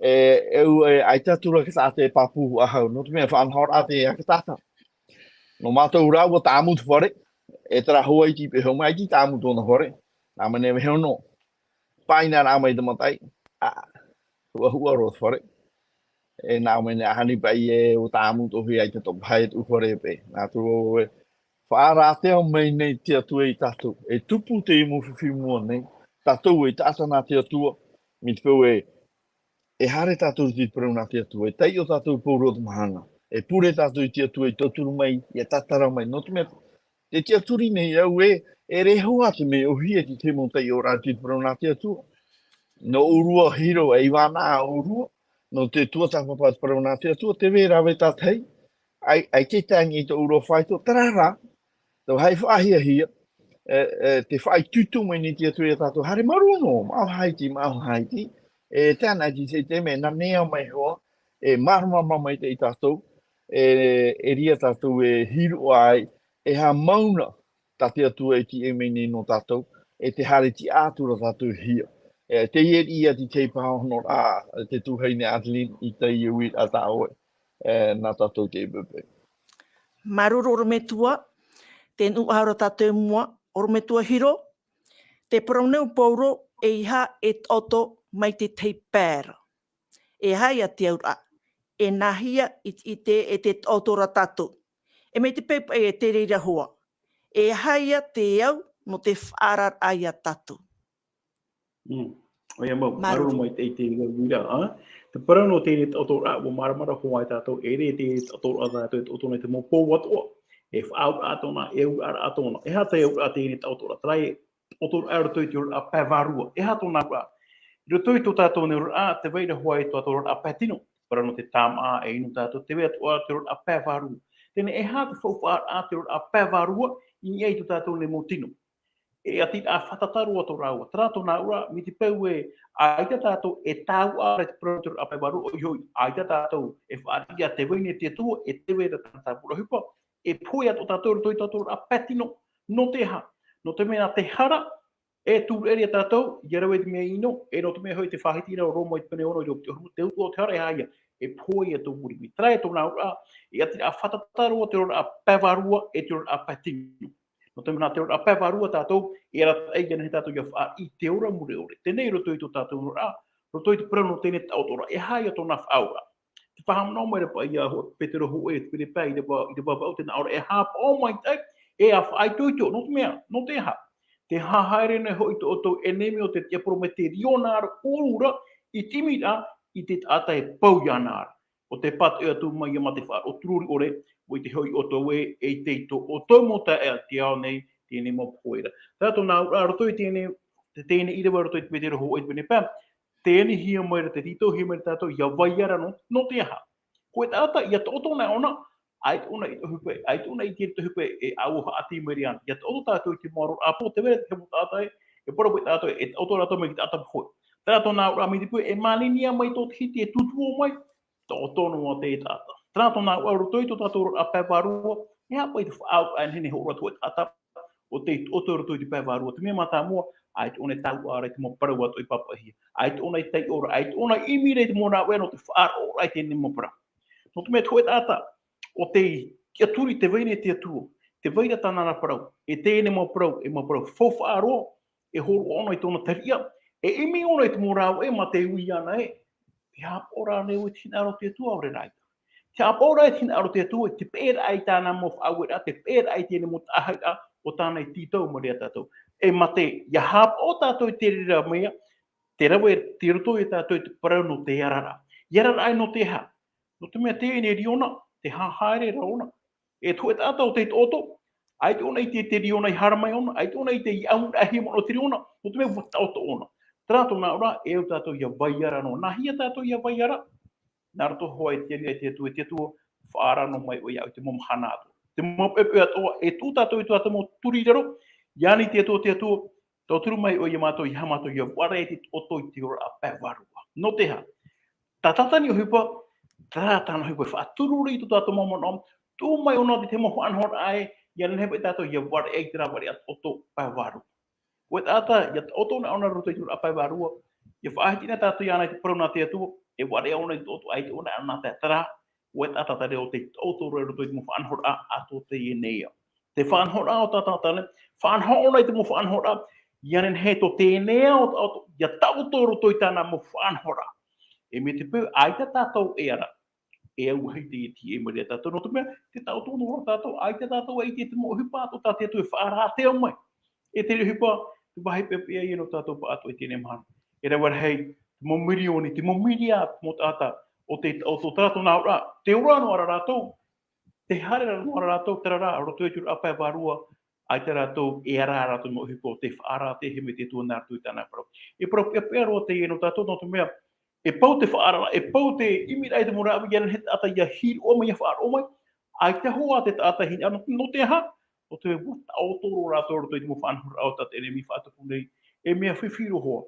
ai tatura ki tāte papu ahau, no te mea whaanhor a te a ki tāta. No mātou rā ua tāmutu whare, e tara hoa i ti pehau mai ki tāmutu ona whare, nā mene mehau no. Paina rā mai te matai, hua roth whare, e nā mene ahani pai e o tāmutu hui ai te topu hai tu whare pe, nā turo e whaarātea mai nei te atua i tātou, e tupu te imu whiwhi mua nei, tātou e tāta nā te atua, mi te pau e hare tātou te parau nā te atua, e tei o tātou pouro'I te mahana, e pure tātou te atua i toturu mai, i tatara mai, no te mea, te te aturi nei au e rehoa te me o hia ti te mo tei o rā te parau nā te atua. No urua hiro e iwana a urua, no te tuatapapa te parau nā te atua, te vera we tātei, ai te tangi i te urua whaito, tarara, tau hai whahia hia, te whai tutu mai ni te atua i tātou, hare maru no, mau haiti, e tēnā ti te me, nā nea mai hoa, e maramarama mai te i tātou, e ria tātou e hiru ai, e ha mauna tā te atua e ti e meni no tātou, e te hare ti ātura tātou hia. Te ia ti te pahono rā, te tuhaine Adeline i te iuit a tāoe, nā tātou te ibupe. Maruru ormetua, te nuahara tātou mua, ormetua hiro, te paranau pauro e iha e toto mai te tei pēra. E hai a te aura, e nahia i te otora tātou. E mei te pepa e te reira hoa. E hai a te au no te whaarar ai a tātou. Oia mau, maruru mai te wira. Te parau no te otora o maramara hoa i tātou, e re te otora tātou, e otona te mo pō atua. E whaau atona, e au ara atona. E hata e au a te otora, trai otora ara toi te ora a pēvarua. E hata ona kua. Iro toi tō tātou ne ora a te veira hoa i tō ora a pētino. Parau no te tāma e inu tātou, te vea tua te ora a pēvarua. Tēne e hata whauwhaar a te ora a pēvarua, i ei tō tātou ne motino. e ati a whatataru o tō raua. Trato nā ura, mi te pau ai te tātou e tāu ara te protor a pewaru o ioi, ai te tātou e whaati a te waine te tua, e te wera tātou pura hupa, e poi ato tātou toi tātou a patino, no te ha. No te mea te hara, e tūru eri a tātou, i arawe te mea ino, e no te mea hoi te whahitira o romo i te pene ono i te utu o te hara e haia, e poi ato muri. Mi trai ato nā ura, e ati a whatataru o te ora a pewarua, e te ora a patino. No te mea te ora a pewarua tātou, e ara eigana he tātou ia wha i te ora mure ore. Tenei roto i tō tātou ora, roto i te prano tēne tautora, e hai ato nā whaura. Te whaham nā mai rapa i a petero ho e, te pere pēi, i te baba au tēnā ora, e hapa o mai tei, e a whaai tōitō, no te mea, no te ha. Te hahaere nei hoi tō oto e nemi o te tia promete rionāra kōrura i timira i te ata e paujānāra. O te pat e atu mai ma te wha o tururi ore, o te hoi oto e teito o tō mota e a te ao nei, tēne mo poera. Tātou nā rotoi tēne Irava rotoi te petero ho e te pene pēm, tēne hia mai te tito, hia mai tātou, ia waiara no te aha. Koe tāta, ia tōtō nā ona, ai tōna i te hupe, ai tōna i te hupe e au ati meri ana. Ia tōtō tātou i te maro, apo te wera te hemu tātai, e pora koe tātou, e tōtō rātou mai ki tātou hoi. Tātou nā ura mi te pui, e mālinia mai tō te hiti, e tutuo mai, tōtō no te tātou. Tātou nā ura rotoi tō tātou a pewarua, e hapa i te whaau ai hene ho ura tō e tātou, o te oto rotoi te pewarua. Te mea mata mua, ai tōna i tau ara te mo parau ato i papahia. Ai tōna i tei ora, ai tōna i mire te mōna wena o te whaara ora i tēne mo parau. No te mea tō e tātou, o te kia turi te waine te atua, te waira tānana parau, e tēne mo parau, e mo parau whawhaaro, e horo ono i tōna taria, e imi ono i te morau e ma te ui ana e, te hapora neo i tina aro te atua ore raita. Te hapora e tina aro te atua, te pēra ai tāna mo whauera, te pēra ai tēne mo tāhaira, o tāna i tītou mo rea tātou. E ma te, ia hap o tātou i te rira mea, te rawe, te roto i tātou i te parau no te arara. Iarara ai no te ha. No te mea tēne riona, te hahaere raona. E tue tātou te toto, ai te ona i te riona i haramai ona, ai te ona i te iau ahi mono te riona, o te mea whatauto ona. Tātou nā ora, e au tātou ia vaiara no. Nā hia tātou ia vaiara, nā rato hoa e te atua, whaara no mai o iau te mom hana atua. Te mom epe atoa, e tū tātou i tuata mo turiraro, iani te atua, tau turu mai o ia mātou i hamatou ia wara e te oto i te ora a pēwarua. No te ha, tātatani o hupa, tātana hui koe whaatururi i tu tātou mamonom, tū mai ono te mo whanhor ai, ia nehepa i tātou ia ware e te rawari at oto paiwaru. Koe tāta, ia oto na ona roto i tu a paiwarua, ia whaahitina tātou i ana i te parau nā te atua, e ware ona i oto ai te ona ana te atara, koe tāta tare o te oto roto i te mo whanhor a ato te i neia. Te whanhor a o tātou tane, whanhor ona i te mo whanhor a, ia he to tēnea o ia tauto roto i tāna mo whanhor a. E me te pū, ai te tātou e ara, e au hei te iti e maria tātou. No te mea, te tātou no tātou, ai te tātou e te mo hupa ato tātou e tu e whaara te o mai. E te hupa, te wahi pepe e no tātou pa ato e tēne mahana. E rewar hei, te mo mirioni, te mo miria mo tātou, o tō tātou nā ora, te ora no ara rātou, te harera no ara rātou, te rara, roto e tūra apai warua, ai te rātou e ara rātou mo hupa, te whaara te he me te tua nā tui tāna parau. E parau pia roa te e no tātou, no te mea, e pau te whaara, e pau te imira i te murawi, ia he ata ia hiri o mai, ia whaara o mai, ai te hoa te ata hini, no te ha, o te wuta o toro rātou roto i te mo whanhura au tate, e ne mi whaatapu nei, e mea whiwhiro hoa.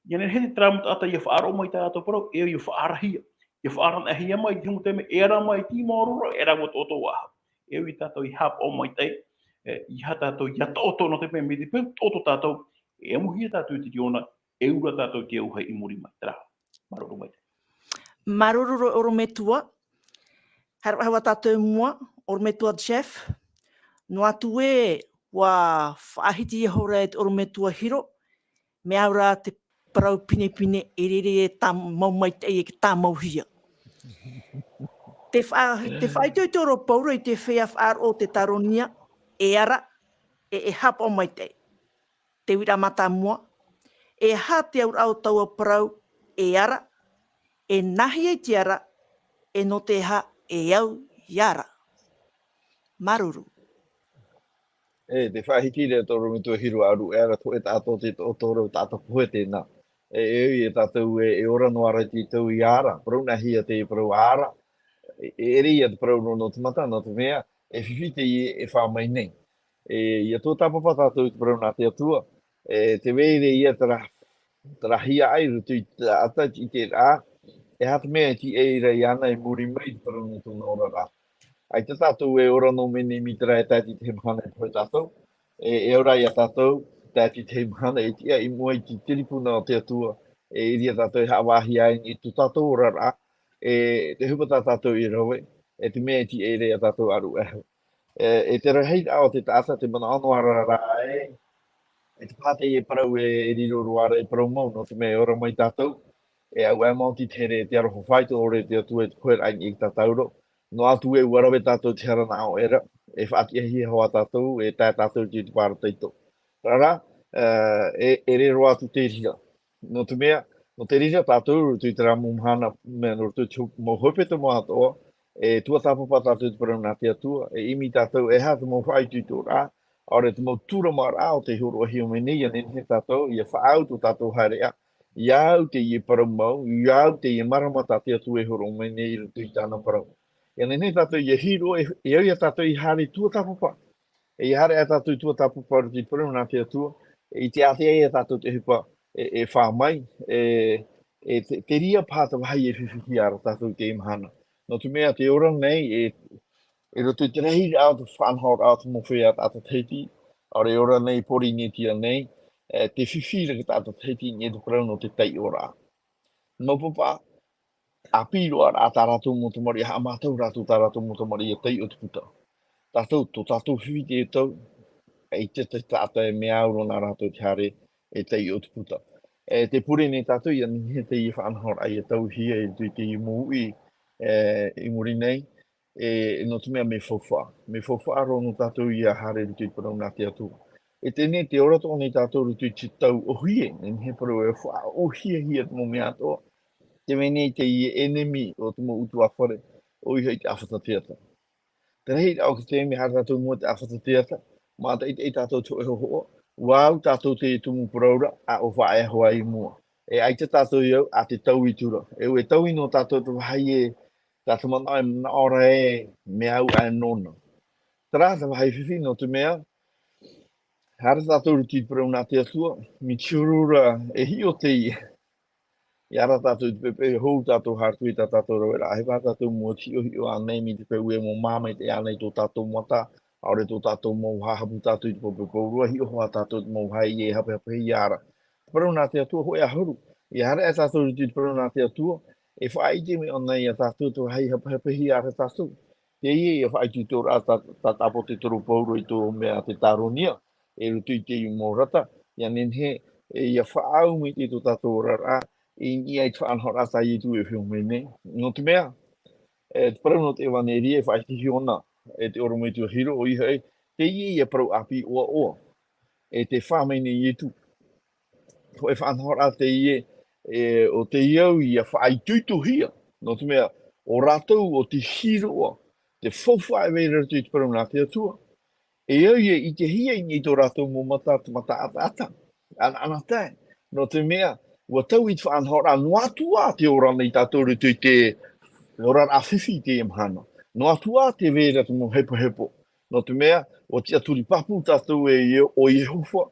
Ia he te tramut ata ia whaara o mai tā ato parau, e ia whaara hia. Ia whaara na hia mai, te teme, e ara mai ti maurura, e ra wat oto waha. E ui tātou i hap o mai tei, i ha tātou, ia toto no te pēr, me te pēr, toto tātou, e amuhia tātou i te diona, e ura tātou te auhai i muri mai, tera. Maruru mai. Maruru o metua. Hawa tātou mua, o metua chef. No atu e wa whaahiti e hora e o metua hiro. Me aura te parau pine e rere e tā mau mai te e ki tā mau hia. Te whaitotoro paura i te whea whaaro o te taronia, e ara, e hapa o mai te. Te wira mata mua. E ha te aura au taua parau, e ara, e nahi e te ara, e no te ha e au iara. Maruru. E te whahitire toro me tua hiru aru, e ara to e tātou te o toro tātou e tēnā. E tātou e ora no ara te tau i ara, prauna hia te parau ara, e ria te parau no te mata, no te mea, e whiwhite i e whamai nei. ia tuatapapa tatou te parau nā te atua, te weire ia tara hia ai rutu i te ata i te rā, hata mea ti rei ana muri mai te parau nā tōna ora rā. Ai te tatou ora no mene mitara tati te hemhana koe tatou, ora ia tatou, tati te hemhana tia i mua i ti tiripuna o te atua, iria tatou hawahi ai i tu tatou ora rā, te hupata tatou I rawe, te mea ti rei a tatou aru eho. Te rahei ao te tata, te mana anō ara rā te pāte parau riro ruara parau mau, no te mea ora mai tatou, au mauti tere te aroho whaito ore te atua te koe ai I tatauro, no atu uarawe tatou te hara nao era, whaati hi hoa tatou, tā tatou te pāra teito. Rara, re roa atu te rira. No te mea, no te rira tatou, tu te ramu mhana, mea no tu mo hepetoma atoa, tuatapapa tatou te parau nā te atua, imi tatou hata mo whaitu tō rā, ore te mo Turama hia o te horo hi o meni, ia nene tatou, ia whaau tō tatou harea, iau te I parau mau, iau te I maramarama te atu horo meni I rutu I tāna parau. Ia nene tatou ia hiro, ia ia tatou I hare tuatapapa. I hare a tatou tuatapapa rutu I parau nā te atua, I te ate ia tatou te hipa whamai, te ria pāta wahi whiwhiki ara tatou te imahana. No tu mea te ora nei, roto te rehi out te whanhor out mo whea tata teiti, ore ora nei pori ni tia nei, te whiwhira ki tata teiti ni te parau no te tei ora. Maupopa, Haapiiraa a taratou mo te mori, ha mātou rātou taratou mo te mori tei o te puta. Tātou, tō tātou whiwi te tau, te tata mea auro nā rātou te hare tei o te puta. Te puri ni tātou, ia ni he te I whanhor ai tau hia te I muri, I muri nei, no te mea me whawha. Me whawha aro no tātou ia hare rutu I parau nā te atua. Tēnei te ora tō ni tātou rutu I te tau o hie, ni he parau wha o hia hia te mo mea toa. Te mene te I enemi o te mo utu awhare, o I hei te awhata teata. Te rei au ki te me hara tātou mua te awhata teata, mā te I tātou tō e hoa, wau tātou te tumu paraura, a o wha e hoa I mua. Ai te tātou iau, a te tau I tura. E tau I no tātou te wahai tātou mana na ora me au nona. Tara te wahai whiwhi no te mea, hara tātou rutu I parau nā te atua, mi tiurura hi o te I. I ara tātou te pepe hou tātou hartu I tātou rawera. Ahe wā tātou mua tio hi o anei mi te peue mo māma I te anei tō tātou mata, aore tō tātou mau hahapu tātou I te pepe kourua, hi o hoa tātou mau hai hape hi ara. Parau nā te atua hoi ahuru. I hara e tātou rutu I parau nā te atua, e whaiti me onei a tātou tō hai hape hi ara tātou. Te ie e whaiti tō rā tātapo te toru pouraa I tō mea te tāronia, e rutu I te I mō rata, ia nenhe ia whaau me te tō tātou rara, I ai whanhor ata I tu e whio mene. No te mea, te parau no te waneri e whaiti hiona, te oro me tu hiro o I hei, te I parau api oa oa, te whamene I tu. Ko e whanhor ata I o te iau I a whaituitu hia, no te mea, o ratou o te hiro oa, te whawha e weira tu I te parau nā te atua. Iau I te hia I tō ratou mo mata ata, ana tae, no te mea, ua tau I te whanhora, no atua te ora nei tātou rutu I te ora a whiwhi te imahana. No atua te vera te mo hepo. No te mea, o te aturi papu tātou o Yehova,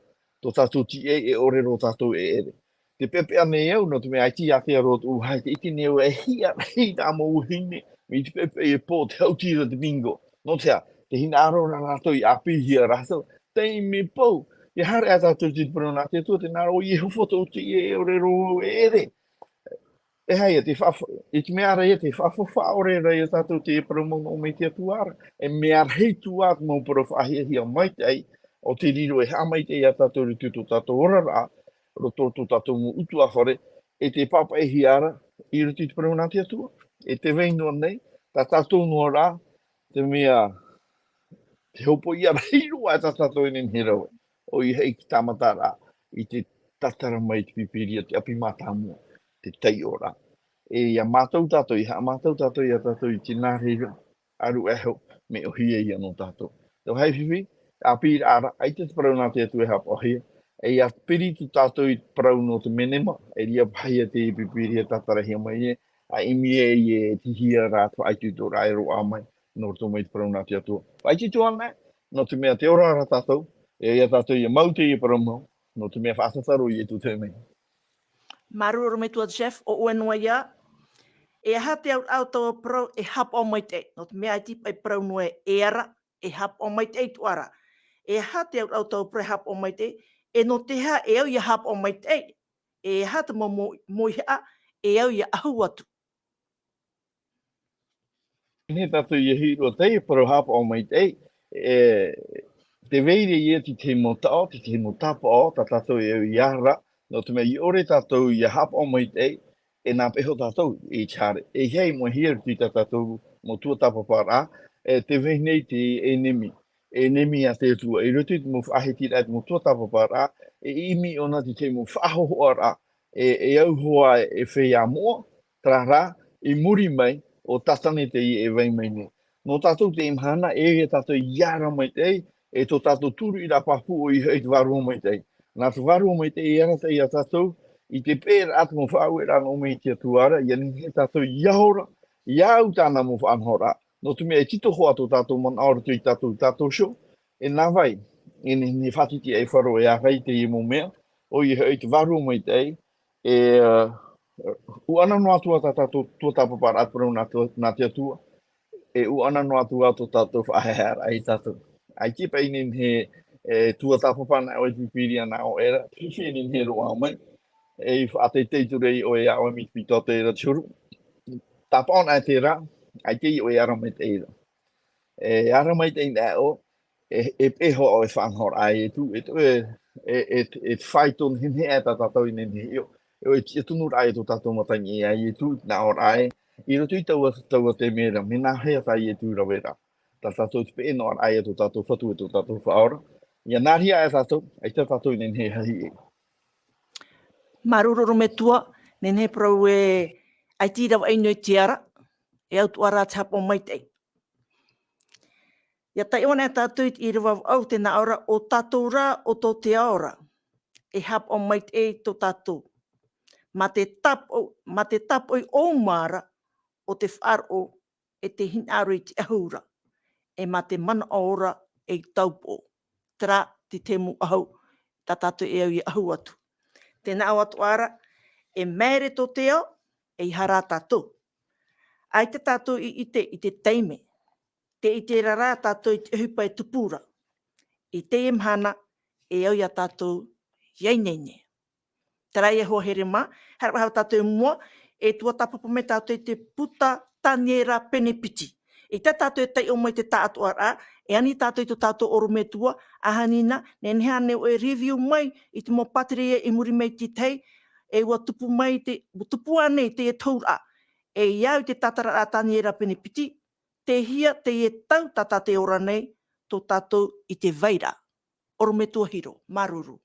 tō tātou ti e orero tātou ere. Te pepe ane iau, no te mea ai ti ake arot uhai, te iti neo hia rei tā mo uhine, mi te pepe po te hautira te bingo. No te hina aro na rātou I Haapiiraa rātou, tei me pou. I hare a tātou te parau nā te atua, te nāro I Yehova tō te orero ere. E hei, te mea rei, te whawhawha ore rei a tātou te parau mo me te atuara. E mea rei tuat mo parau whahia mai tei, o te riro e hamai tei a tātou rutu tō tātou ora rā, roto tō tātou mo utu awhare, e te papa e hiara, I rutu te parau nā te atua. E te veinoa nei, tā tātou noa rā, te mea, te hopo I a reiro a tātou enen herawe. O I hei ki tāmata rā, I te tatara mai te pipiria, te api mātāmua, te tei ora. E ia mātou tātou, I haa mātou tātou, I a tātou I te nārera, aru eho, me o hia I anō tātou. Tau hei whiwhi, Haapiiraa, ai te parau nā te atu e hapa o hia, e ia piri tu tātou I parau no te menema, e ria pahia te pipiria tatara hia mai a imi e te hia rātua ai tu tō rāero a mai, no tō mai te parau nā te atua. Ai te tuana, no te mea te ora ara tātou, e ia tātou ia mau te ia paramo, no te mea whaasataro i e tu te mea. Maru ro me tua Jeff o uenua ia, e aha te au tau pro e hap o mai te, no te mea i tipa i pro noe e ara, e hap o mai te i tuara. E aha te au tau pro e hap o mai te, e no te ha e au ia hap o mai te, e aha te mo hea, e au ia ahu atu. He tātou ia hiro te, pero hapa o mai te, te veire ia te mo tao, te mo tapa o, ta tātou e au iara, no te mea i ore tātou ia hapa o mai te, e nā peho tātou i chare. E hei mo hia ti tātou mo tuatapaparaa, te veine te enemi. Enemi a te atua. E rutu mo whaheti rai mo tuatapaparaa, e imi ona te mo whahohoara, e au hoa e whea moa, trara, i muri mai, o tatane te i e vei mai ne. No tātou te imhana, e tātou iara mai te, e tō tātou turu i la papu o i hei te waru mai te. Nā te waru mai te i ana te i a tātou, i te pēr atu mo whau e rana o mei te atuara, i ane he tātou iahora, iau tāna mo whanhora. No tu mea e tito hoa tō tātou man aura tu i tātou show, e nā vai, e ne whatiti e wharo e a hei te i mo mea, o i hei te waru mai te, u ana no atua tātou tuatapapa atparau nā te atua, e u ana no atua tātou whahehara ai tātou. Ai ki pei nin he tuatapapa na o i pipiria na o era, pipi nin he roa mai, e whaate teiturei o e awa mi pito te ra churu. Tāpon ai te rā, ai te i o e ara mai te ira. E ara mai te ina o, e peho o e whanhor ai e tu, e whaiton hine e tātou i nene io. E tunu rai to tātou matangi ai e tu, nā o rai, i roto i taua te mera, me nā hea tai e tu rawera. Tā tātou te pe no ai e to tātou whatu e to tātou whaora. Ia nā ria e tātou, ai te tātou i nene hahi e. Marururu me tua, nene prau e ai tira wa ino i tiara, e au tuara te hapo mai te. Ia tai ona e tātou i Irava au te nā ora o tātou rā o tō te aora, e hapo mai te tō tātou. Ma te tapo i o mara o te wharo e te hinaru i te ahura, e ma te mana ora e taupo. Tera te temu ahau, tā tātou e au i ahu atu. Tēnā au atu ara, e mere tō te ao, e i hara tātou. Ai te tātou i te teime, te i te rara tātou i te hupa e tupura. I te imhana, e au ia tātou ieinene. Tera e hoa here mā, harapa hau tātou mua, e tuatapapa me tātou i te puta taniera penepiti. I te tātou e tei o mai te tātou ara, e ani tātou i te tātou oro me tua, ahanina, nenhea ne o e review mai, i te mo paterea i muri mei te tei, e ua tupu mai te, tupu anei te e taura, e iau te tatara a taniera penepiti, te hia te e tau tata te ora nei, tō tātou i te veira. Oro me tua hiro, maruru.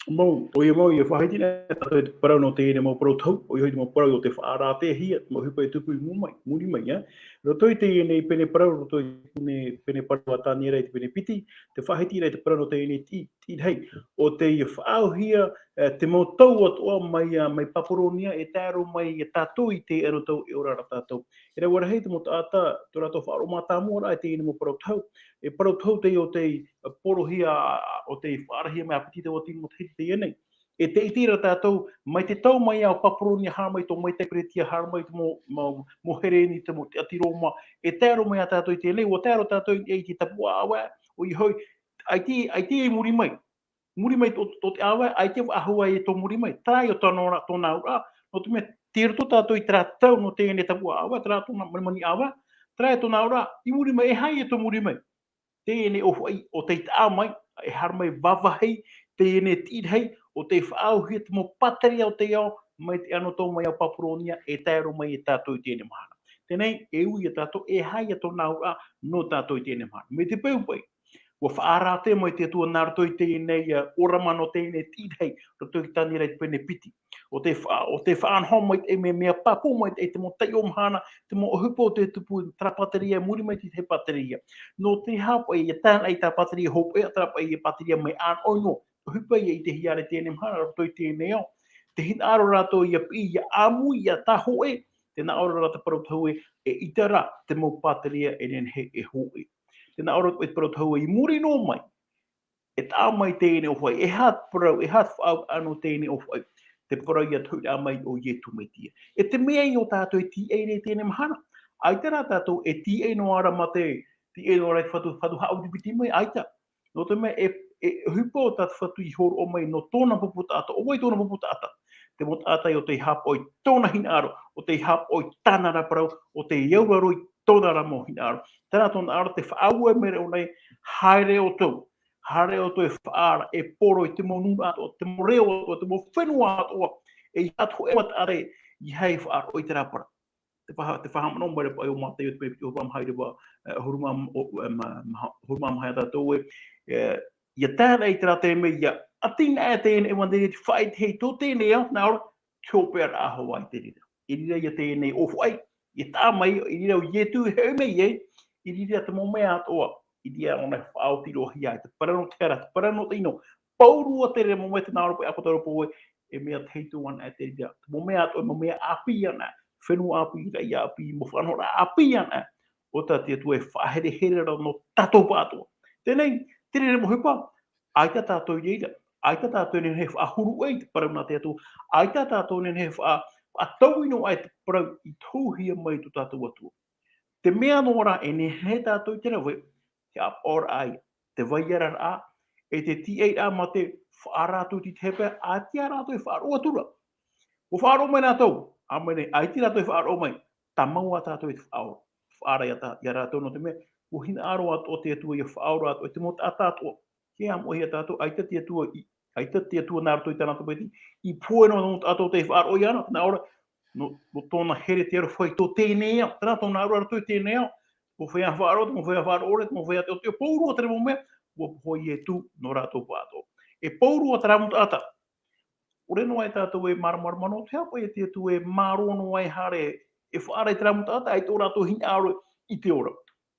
Mau, o ia mau, ia whahiti nei, tātou e parau no te ene mau parau tau, o ia hoi te mau parau o te whaara te hia, mau hupa e tupu i mumai, muri mai, ia. Roto i te ene i pene parau, roto i pene parau a tāniera i te pene piti, te whahiti nei te parau no te ene ti hei, o te i whaau hia, te mau tau atua mai paporonia, e tāro mai e tātou i te ero tau e orara tātou. E rau hei te mo tāta, tō rātou whaaro mā tāmua e te ene mo parau tau, e parau tau te o te PORO'I o te whaarahia mai apetite o te mo te ene. E te itira tātou, mai te tau mai au paporoni haramai tō mai te kretia haramai te mo hereni te mo te atiroma, e tēro mai a tātou i te leo, o tēro tātou i te tapua awa, o i hoi, ai te e muri mai tō te awa, ai te ahua e tō muri mai, trai o tōna ura, no te mea, te roto tātou i tratau no te ene tapua awa, tratau na mani awa, trai o tōna ura, i muri mai, e hai e tō muri mai. Te ene o whai, o te ita mai, e haramai wawahei, te ene tidhei, o te whaauhia te mo pataria o te ao, mai te ano tō mai au paporonia, e tēro mai e tātou i tēne mahana. Tēnei, e ui a tātou, e hai a tō naura no tātou i tēne mahana. Me te peupai, ua whaara te mai te atua nā rato i tēnei oramano tēnei tidhei, rato i tāni rei pene piti. O te whaanho mai te mea papo mai te mo tei o mahana, te mo hupo te tupu tra pateria, muri mai te pateria. No te hapa i a tāna i tā pateria hopo e a trapa i a pateria mai an oino, hupa i te hiare tēnei mahana, rato i tēnei au. Te hina aro rato i a pi, i a amu, i a taho e, tēnā aro rata parau tau e itara te mo pateria e nen he e hoi. Tēnā ora e parau tau I muri no mai. E tā mai tēne o whai. E hat parau, e hat whau ano tēne o whai. Te parau ia tau a mai o ietu me tia. E te mea I o tātou e tie re tēne mahana. Ai tērā tātou e tie no ara ma te tie no ara whatu hau tipiti mai. Aita. No te mea e hupa o tātou whatu I horo o mai no tōna pupu tātou. O mai tōna pupu tātou. Te mo tātai o te hapoi tōna hinaro, o te hapoi tānara parau, o te iauaroi tōna ramo hinaro. Tēnā tōna ara te whaua mere o nei, haere o tau. Haere o tau e whaara, e PORO'I te mo nuna atua, te mo reo atua, te mo fenua atua, e atu e matare I hei whaara o I te rapara. Te whahamano mere pa I o mate o te pepi o whamhaere wa hurumam haia tātou ia tēra I te rate me ia atina e tēne e wandere te whai hei tō tēne au, nā ora, tōpea rā hawa I te rira. I rira ia tēne o whai, I tā mai, I rira o ietu heu mei ei, I rira te mo mea atoa, I rira o nei whaotiro hia, te parano tera, te parano tino, paurua te re mo mea te nā ora po Apokalupo e mea te heitu wana e te rira. Te mo mea atoa, mo mea api ana, fenua api, rai api, mo whanora api ana, o tā te tu e whahere here rau no tatou pātua. Tēnei, te rira mo hupa, ai tā tātou I reira. Ai tā tātou nen he ahuru ei te parau nā te atu. Ai tā tātou nen he tauino ai te parau I tauhia mai tu tātou atua. Te mea nora e ne he tātou I te rawe, te PORO'I, te waiara rā, e te tie rā ma te whaarātou ti te hepe, a te rātou e whaaro atura. O whaaro mai nā tau, a mene, ai te rātou e whaaro mai, ta maua tātou e te whaaro. Whaara ia rātou no te mea, o hina aro ato o te atua I whaaro ato, e te mota atātua. Ke am o hia tātou, ai te atua nā rato I tāna tapeti, I pōe no ato te whaaro I ana, nā ora, no tōna here te aro whai tō tēnei au, tēnā tōna aro rato I tēnei au, mo whea whaaro, mo whea whaaro ore, mo whea te paurua tere mo mea, mo hoi e tū no rato pāto. E paurua te ramu tāta. Ore no ai tātou e maramarama no te hapa e te atu e marono ai hare, e whaare te ramu tāta, ai tō rato hina aro I te ora.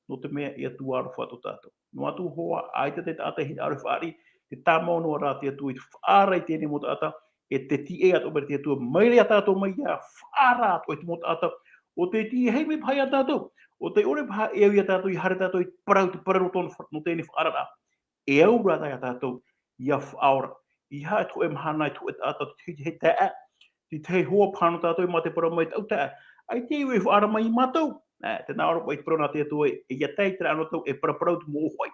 No te mea e atu aro whato tātou. No atu hoa, ai te tāta hina aro whaari, te tāmau no rā te atu I te whaara I tēne mo tāta, e te tie ato mere te atu, maire a tātou mai a whaara ato e te mo tāta, o te tie hei me pai a tātou, o te ore paha e au I a tātou I hare tātou I parau te parau tōna no tēne whaara rā. E au rātai a tātou I a whaora. I hae to e mahana I to e tātou te he taa, te hoa pāno tātou I ma te parau mai tau taa. Ai te iwe whaara mai I mātou. Te nā ora pa I te parau nā te atu e ia tei te rāno tau e parau tu mo ohoi.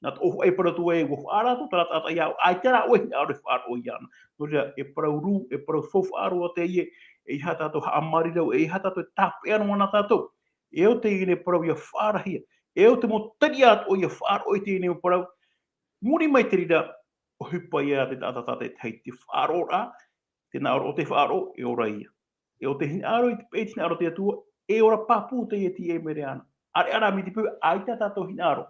Nā te oho e parau tu e wo whaara tu tara tātou iau. Ai te rā oe hina aro whaara o iana. No rea e parau rū, e parau whawhaaro o te ie, e iha tātou ha amari rau, e iha tātou e tāpe anu ana tātou. E o te ine parau ia whaara hia. E o te mo tari ato o ia whaara o I te ine o parau. Muri mai te rira, o hupa ia te tātata te tei te whaaro rā, te nā ora o te whaaro, e ora ia. E o te hina aro I te pēti hina aro te atua, e ora papu te ti e mere ana. Are ara mi te pū, ai tā tātou hina aro.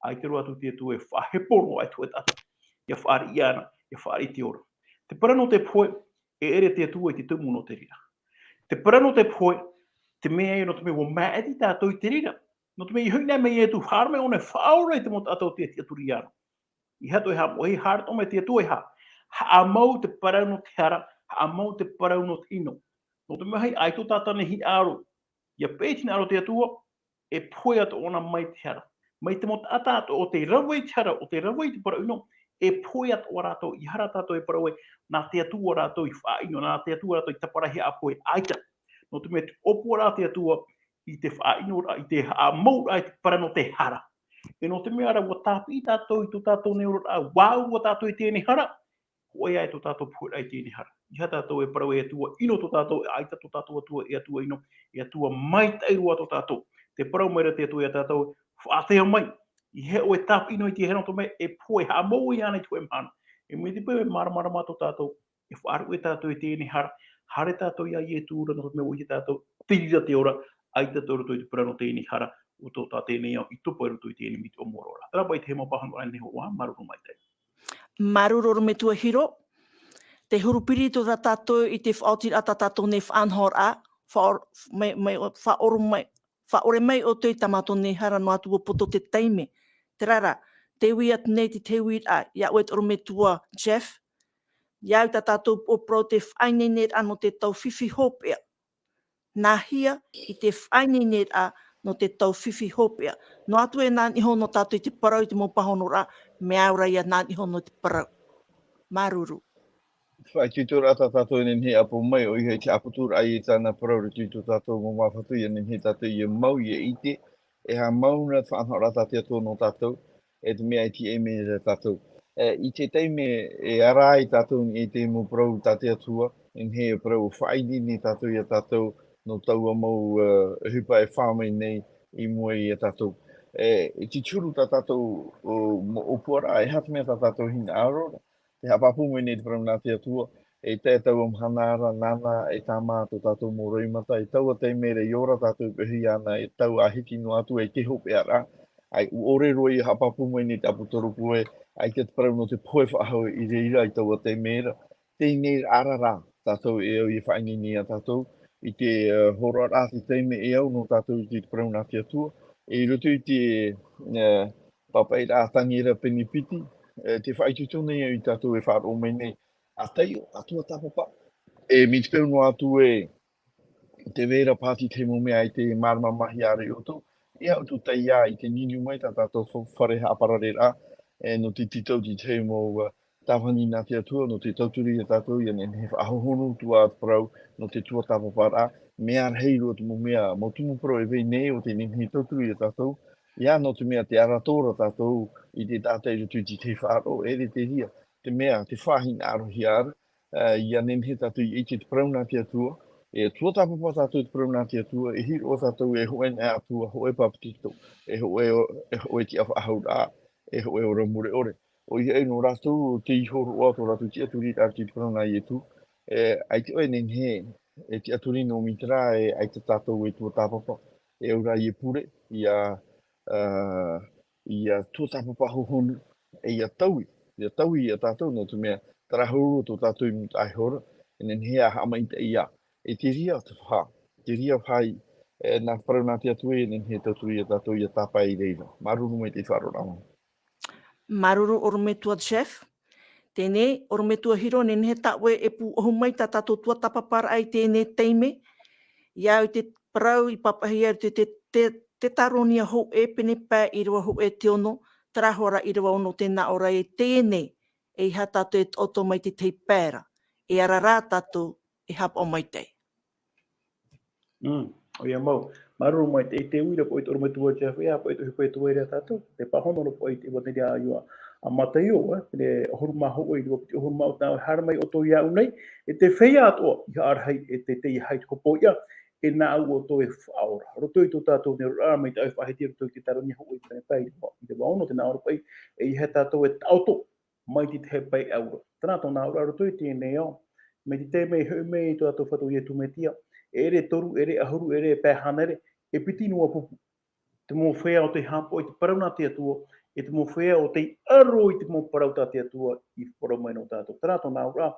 Ai te roa tu te atua e whahepono ai tu e tata. Ia whaari I ana, ia whaari te ora. Te parano te poe, e ere te atua I te tumu no te rira. Te parano te poe, te mea e no te mea o maeti tātou I te rira. No te mea I huina mea e tu harme o ne whaora I te mo tātou te aturi ana. I hato e ha mohi harto me te atua e ha. Ha amau te parano te hara, ha amau te parano te ino. No te mea hei aito tātane hi aro. Ia pētina aro te atua, e poe ato ona mai te hara. Mai te mota atato o te rawai te hara, o te rawai te parau ino, e poe ato o rato, I hara tātou e parau e, nā te atua rato I whaino, nā te atua rato I taparahi a poe aita. No te mea te opo rā te atua, I te whaino, I te amau ai te parano te hara. E no te mea ra, wa tāpi tātou I tō tātou neuro rā, wāu wa tātou I tēne hara, hoi ai tō tātou puera I tēne hara. Iha tātou e parau e atua, ino tō tātou, aita tō tātou atua, e atua ino, e atua mai tairua tō tātou. Te parau mai ra te atua e tātou, whaatea mai. I he o e tāpi ino I te hera tō mea, e poe, ha mou I ana I tō e mana. E mui te pēwe maramarama tō tātou, e whaaru e tātou I tēne hara, hare tātou ia I e tūra, no me o I tātou, tirira te ora, aita tō rato I te parano tēne hara, o tō tā tēnei au, I tupo e rato I tēne miti o morora. Tara bai te he mapahanu ai neho wā, maruru mai tei. Maruru me tua hiro, te hurupiri tō tātou I te whaotira a tātou ne whanhora, whaore mai o tui tamato ne hara no atu o poto te teime. Te rara, te ui atu nei te te ui a, ia oet oro me tua Jeff, iau tātou o pro te whainei net ano te tau whiwhi hopea. Nā hia, I te whainei net a, no te tau whiwhi hopea. No atu e nāni ho no tātou i te parau i te mōpahonora, me aura ia nāni ho no te parau. Maruru. Whai tūtura ata tātou e nenhe apo mai o i hei te aputura ai e tāna parau re tūtu tātou mō mawhatu i nenhe tātou i e mau i e ite. E ha mauna whaanhora tātou tōno tātou e te mea i ti e me re tātou. I te teime e ara i tātou ni e te mō parau tātou atua, nenhe e parau whaini ni tātou i a tātou no taua mau hupa e whāmai nei i mua i a tātou. I te churu tātou o PORO'I e hata mea tātou hina arora. Te hapapu mai nei te parau nā te atua, e tētau hanahana, nana, e tā mātou tātou mō reimata, e taua te mere i ora tātou pehi ana, e tau a hiki no atu e te hope ara. Ai ore roi i hapapu mai nei te aputorupu e, ai te parau no te poe whahau i reira i taua te mera. Te nei arara tātou e au i whaingi ni a tātou, i te horo ara te teime e au no tātou i te parau nā te atua, e roto i te papai rā tangira penipiti, te whaitutone i tātou e whāro mai nei a teie, a tuatapapa. E mi te pēu no atu e te vera pāti te mumea i te maramarama hiare o tō. I au tu teie i te ninu mai tā tātou whare hāparare rā. E no te titau ti te mō tāwhani nā te atua, no te tauturi i tātou, i ane he ahohonu tua Parau, no te tuatapaparaa. Mea reira te mumea, mō tumu Parau e vei nei o te nini tauturi i tātou. Ia no te mea te aratora tātou i te tātai rutu ti te whāro, e re te ria. Te mea, te whāhina arohi ara, ia nenhe tātou i te Parau nā te atua, e tuatapapa tātou te Parau nā te atua, e hiro tātou e hoe nā atua, hoe papatito, e hoe ti ahuru, e hoe ora mure ore. O i hei no rātou te ihoro o ato rātou ti aturi tātou te Parau nā i etu, ai te oe nenhe, e te aturi no mitra, e ai te tātou e tuatapapa, e ora i e pure, ia tuatapapa hohonu, e ia taui i a tātou no te mea tarahuru tō tātou i muta aihora, e nenhea hama i te ia, e te ria te whai, nā Parau nā te atu e nenhea tauturi i a tātou i a tāpai i reira. Maruru mai te wharorama. Maruru orometua chef. Tēnei, orometua hiro, nenhe taue e pu ohu mai tā tātou tuatapapara ai tēnei teime. Ia i te parau i papahia te taronia hou e pene pā i rua hou e te ono, tarahora i rua ono tēnā ora e tēnei e iha tātou e oto mai te tei pēra. E ara rā tātou e hapa o mai tei. O ia mau. Maruru mai te uira po i te orometua chef, ea po i te hupo e tu eira tātou. Te pahonono po i te wateri a iua a mataio, pene ohuru ma hou i te wapiti ohuru ma o tāu haramai o tō iau nei, e te whea atoa i arhai e te tei hai te kopo ia, e nā au o tō e whaora. Roto i tō tātou ne rā mai te au whaheti roto i te taroni hou i pene pai i te waono te nā ora pai, e i he tātou e tauto mai te he pai aura. Tana tō nā ora roto i tēnei au, me te te mei hui mei i tō tātou whato i e tumetia, e re toru, e re ahuru, e re pēhanere, e piti nua pupu. Te mō whea o te hampo i te parau nā te atua, e te mō whea o te aro i te mō parau tā te atua i whara mai no tātou. Tana tō nā ora,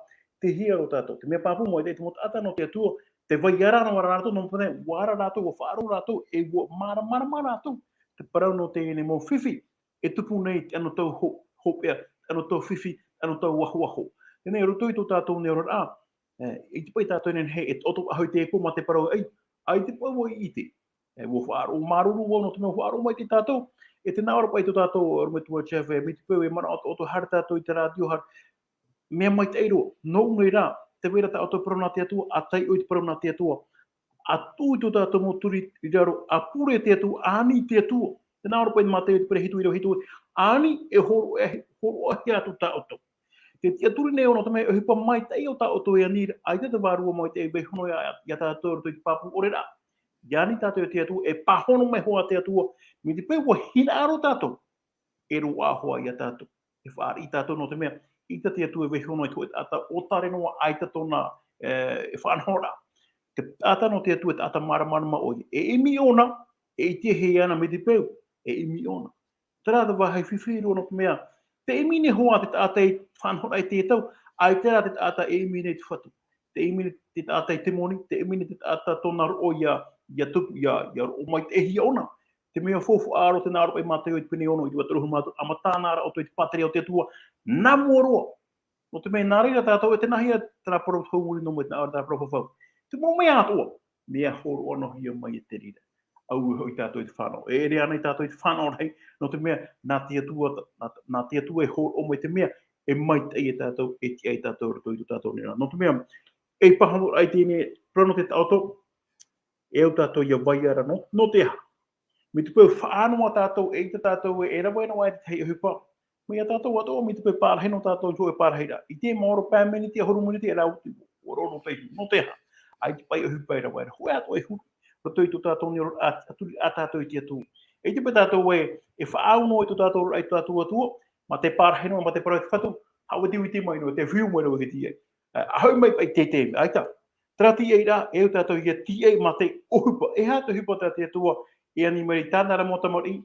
te hia o tātou. Te mea pāpu mo i te mō tāta no te atua, te vai ara no ara rātou, no mpane, wara rātou, o whaaru rātou, e maramarama rātou. Te parau no te ene mō whiwhi, e tupu nei te ano tau hopea, ano tau whiwhi, ano tau wahu. Tēnei roto i tō tātou ne ora i te pai tātou nen he, e oto ahoi te eko ma te parau ai te pau i ite. E wo whaaro maruru wo no te mea whaaro mai te tātou, e te nāora pai tō tātou orometua chef, e mi te pau e mana oto har tātou i te radio har, mea mai te eiro, no ungai rā, te wera tā oto parau nā te atua, a tai o i te parau nā te atua, a tū i tō tātou mō turi i raro, a pure te atua, ani te atua, te nāora pai mā te pere hitu i rau hitu, ani e horo ahi atu tā oto. Te tia turi nei ono tame e hipa mai tei o tā oto e anira, ai te wārua mai te e behono ia tātou to i te papu ore rā. Iani tātou e te atua, e pahono mai hoa te atua, mi te pēu wa hina aro tātou, e ro ahoa ia tātou. E whaari i tātou no te mea, i te atua e behono i tō e tāta o tare noa ai ta tōna e whanhora. Te tāta no te atua e tāta maramarama oi, e imi ona, e i te hei ana me te pēu, e imi ona. Tērā wahai whiwhiru no te mea, te emine hoa te tātai whanhora i te tau, ai tērā te tātai e emine te whatu. Te emine te tātai te moni, te emine te tātai tōna ro ia tupu, ia o mai te ehi ona. Te mea fofu aro te nāro pai mātai o i pene ono, i tua toruhu mātou, ama tānara o toi te pateri o te atua, nā muaroa. No te mea nārira tātou e te nahia tērā parau tau muri no mai tērā parau whawhau. Te mō mea atoa, mea horo ono hia mai e te rira. au hoi tātou i te whanau. E ere ana i tātou i te whanau rei, no te mea, nā te atua e hō o mai te mea, e mai te e tātou, e te ai tātou rato i tu tātou nera. No te mea, e pahamur ai tēne, prano te tātou, e au tātou ia vai ara no te aha. Me te pēu whaanoa tātou, e te tātou e rawa ena wai te hei hupa. Me a tātou atoa, me te pēu pārahei no tātou jo e pāraheira. I te maoro pēmeni te ahuru muri te e rau te orono teihu, no te aha. Ai te pai o hupa e rawa era. Hoi ato e huru. Rato i tu tātou ni oro aturi a tātou i te atu. E te pēu tātou e whaauno i tu tātou ai tu tātou atua, ma te pārahei no, ma te parau te whatu, hawa te ui te mai no, te whiu mai no ke tia. Ahau mai pai te te, aita. Trati e ra, e o tātou ia tia ma te ohupa. E hā te hupa te atua, e ani meri tāna ra mota mori,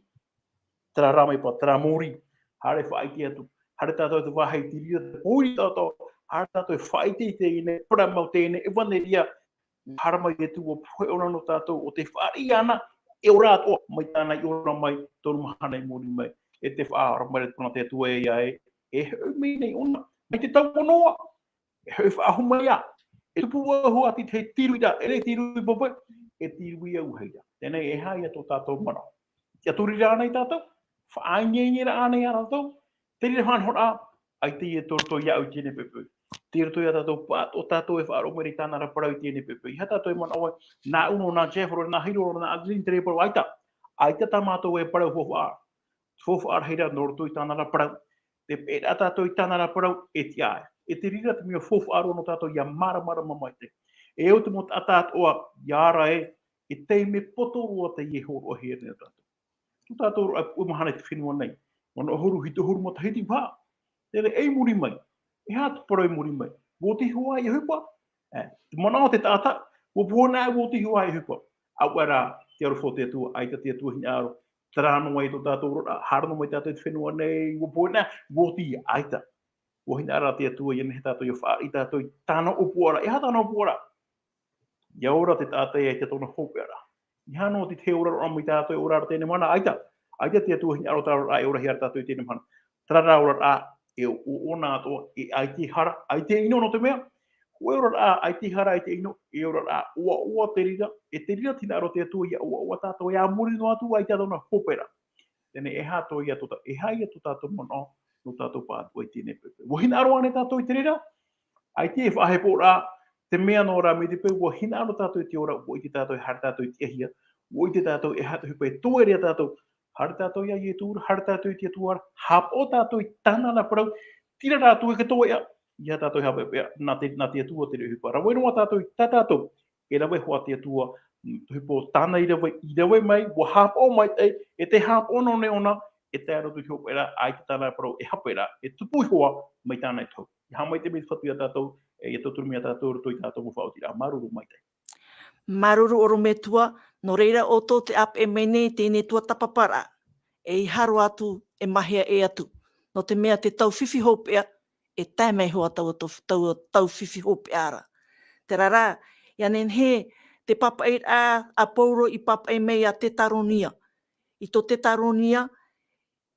tara ramai pa, tara muri, hare whaiti atu, hare tātou te wahai tiri, te pōri tātou, hare tātou e whaiti te ine, pura mau te ine, e wane ria, haramai e tu o pue ora no tātou, o te whaari ana, e ora ato, mai tāna i ora mai, toru mahana i mori mai, e te whaara mai puna te atua e ai, e hau mei nei ona, mai te tau ponoa, e hau whaahu mai a, e tupu ahu ati te tiru i da, e re tiru i popo, e tiru i au heira. Tēnei e hai ato tātou mana. Tia turi rāna i tātou, whaangengi rāna i tātou, te rira whanhora, ai te e torto iau tēne pepe. Te rito ia tātou pāt, o tātou e whaaro meri tāna ra parau tēne pepe. Iha tātou e mana oe, nā uno, nā jeforo, nā hiro, nā adrin tere parau, aita. Aita tā mātou e parau fofu ar. Fofu ar heira norto i tāna ra parau. Te pēra tātou i tāna ra parau, e ti ai. E te rira te mea fofu aro no tātou ia maramarama mai te. E o te mot atātoa, iara e tei me poto roa te ie horo o here nea tātou. Tu tātou o mahana te whenua nei. Mana ahuru hito huru mo te hiti pā. Tere ei muri mai. E hā te parau muri mai. Wo te hua i hupa. Te mana o te tāta. Wo puhona e wo te hua i hupa. Au ara te aro te atua. Aita te atua hina aro. Tarano mai to tātou rora. Harano mai tātou te whenua nei. Wo puhona wo te aita. Wo hina ara te atua i nehe tātou i wha. I tātou i tāna opuara. E hā tāna opuara. Ia ora te tātai e te tona hopera. I hano te te ora ramu i tātou e ora tēne mana. Aita. Aita te atua hini aro tātou a e ora hiara tātou i tēne mana. Trara ora a e o ona atoa e aiti hara. Aite ino no te mea. Ue ora a aiti hara aite ino. E ora a ua te rira. E te rira tina aro te atua i a ua tātou e a muri no atua i tātou na hopera. Tēne e hātou i atua. E hai atu tātou mana no tātou pātua i tēne pepe. Wahina aro ane tātou i te rira. Aite e whahe pōrā. Te mea no rā me te pēu, wa hina aro tātou i te ora, wo i te tātou i hara tātou i te ahia, wo i te tātou e hata hupa e tō area tātou, hara tātou i a i e tūra, hara tātou i te atuara, hapo tātou i tāna na parau, tira tātou e katoa ia, ia tātou i hapa ea, nā te atua te hupa. Rawa inoa tātou i tā tātou, e rawe hoa te atua, hupo tāna i rawe mai, wa hapo mai e te hapo ono ne ona, e te aro tu hupa era, ai te tāna parau, e hapa era, e tupu i hoa, mai tāna i tau. I hamai te me whatu i a tātou, e tōturu mea tātou roto i tātou mo whaotira. Maruru mai te. Maruru oro me tua, no reira o tō te ap e mene tēne tuatapaparaa. E i haro atu e mahia e atu. No te mea te tau whiwhi hopea, e tēmei hoa tau whiwhi hopea ara. Te rara, ia nen he, te papa e a PORO'I papa e mei a te taronia. I tō te taronia,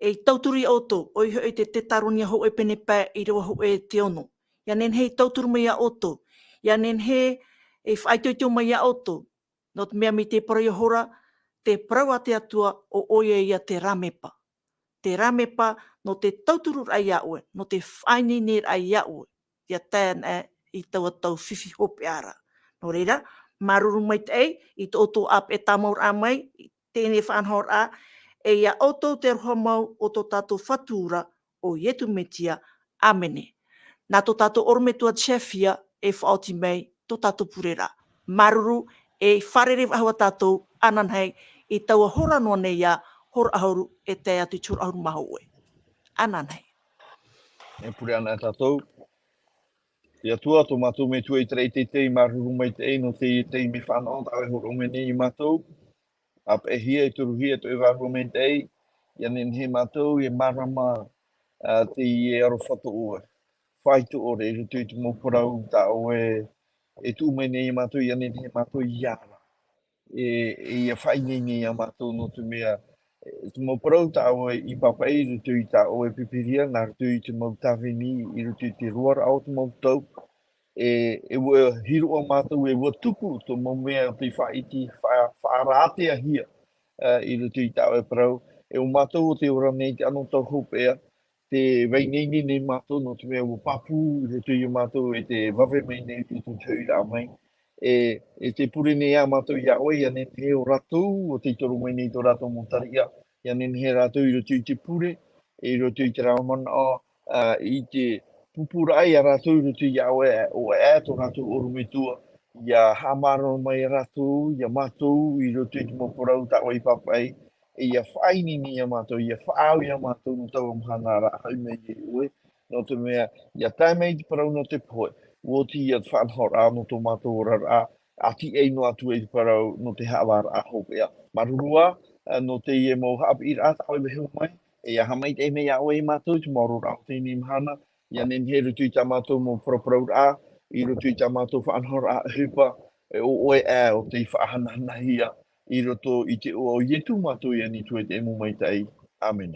e tauturi oto, oi hoi te taronia ho e pene pā i rewa ho e te ono. Ia nen hei tauturu mai a oto. Ia nen he e whaitoitio mai a oto. No te mea mi te parau hora, te parau a te atua o oia ia te ramepa. Te ramepa no te tauturu ai a oe, no te whainini ai a oe. Ia tēnā i tau whiwhi hope ara. No reira, maruru mai te ei, i te oto ap e tamaur a mai, tēne whanhor a, e ia oto te roha mau o tō tātou whatura o ietu metia, amene. Nā tō tātou orometua chefia e whaoti mei tō tātou purera. Maruru e wharere ahua tātou ananhei i taua hora noa nei ia hora ahuru e te atu tūra ahuru maho oe. Ananhei. E pure ana tātou. Te atua tō mātou me tua i te maruru mai te no te me whanau tawe horo me nei i mātou. Ap e hia i turu hia to e waru me te ia nen he mātou e marama te i e aro whato oe. Whaitu ore e rutu i te mo Parau ta o e tū mai nei mātou ia nen he mātou iara. E ia whainei nei a mātou no te mea. Te mo Parau ta o i papa i rutu i ta o e pipiria, nā rutu i te mo tawhini i rutu i te ruara au te mo tau. e ua hiru o mātou e ua tupu to momea o te whaiti whaaratea hia I rutu I tau e parau. E o mātou o te ora nei te anō tau hopea, te weinini nei mātou no te mea ua papu I rutu I mātou e te wawe mai nei te tūtui rā mai. E te pure nei a mātou I aoi, ia ne te o ratou, o te toru mai nei tō ratou montaria, ia ne he ratou I rutu I te pure, I rutu I te raumana o, I te pupurai a ratou I rutu I aoi, o e tō ratou orumetua, ia hamaro mai ratou, ia mātou, I roto I te moporau ta oi papai, e ia whaini ni a mātou, ia whaau ia mātou no tau amhana ra hau mei e ue, no te mea, ia tai mei te parau no te poe, woti ia te whanhor a no tō mātou ora ra, ati ei no atu e te parau no te hawar a hopea. Marurua, no te ie mo Haapiiraa ta oi beheu mai, e ia hamai te mei a oi mātou, te moro ra o te ni mhana, ia nen he rutu I ta mātou mo proprau ra, I roto I tā mātou whaanhora a hupa e o oe o te whaahanahana hia I roto I te o ietu mātou I ani tue te emu mai tai. Amen.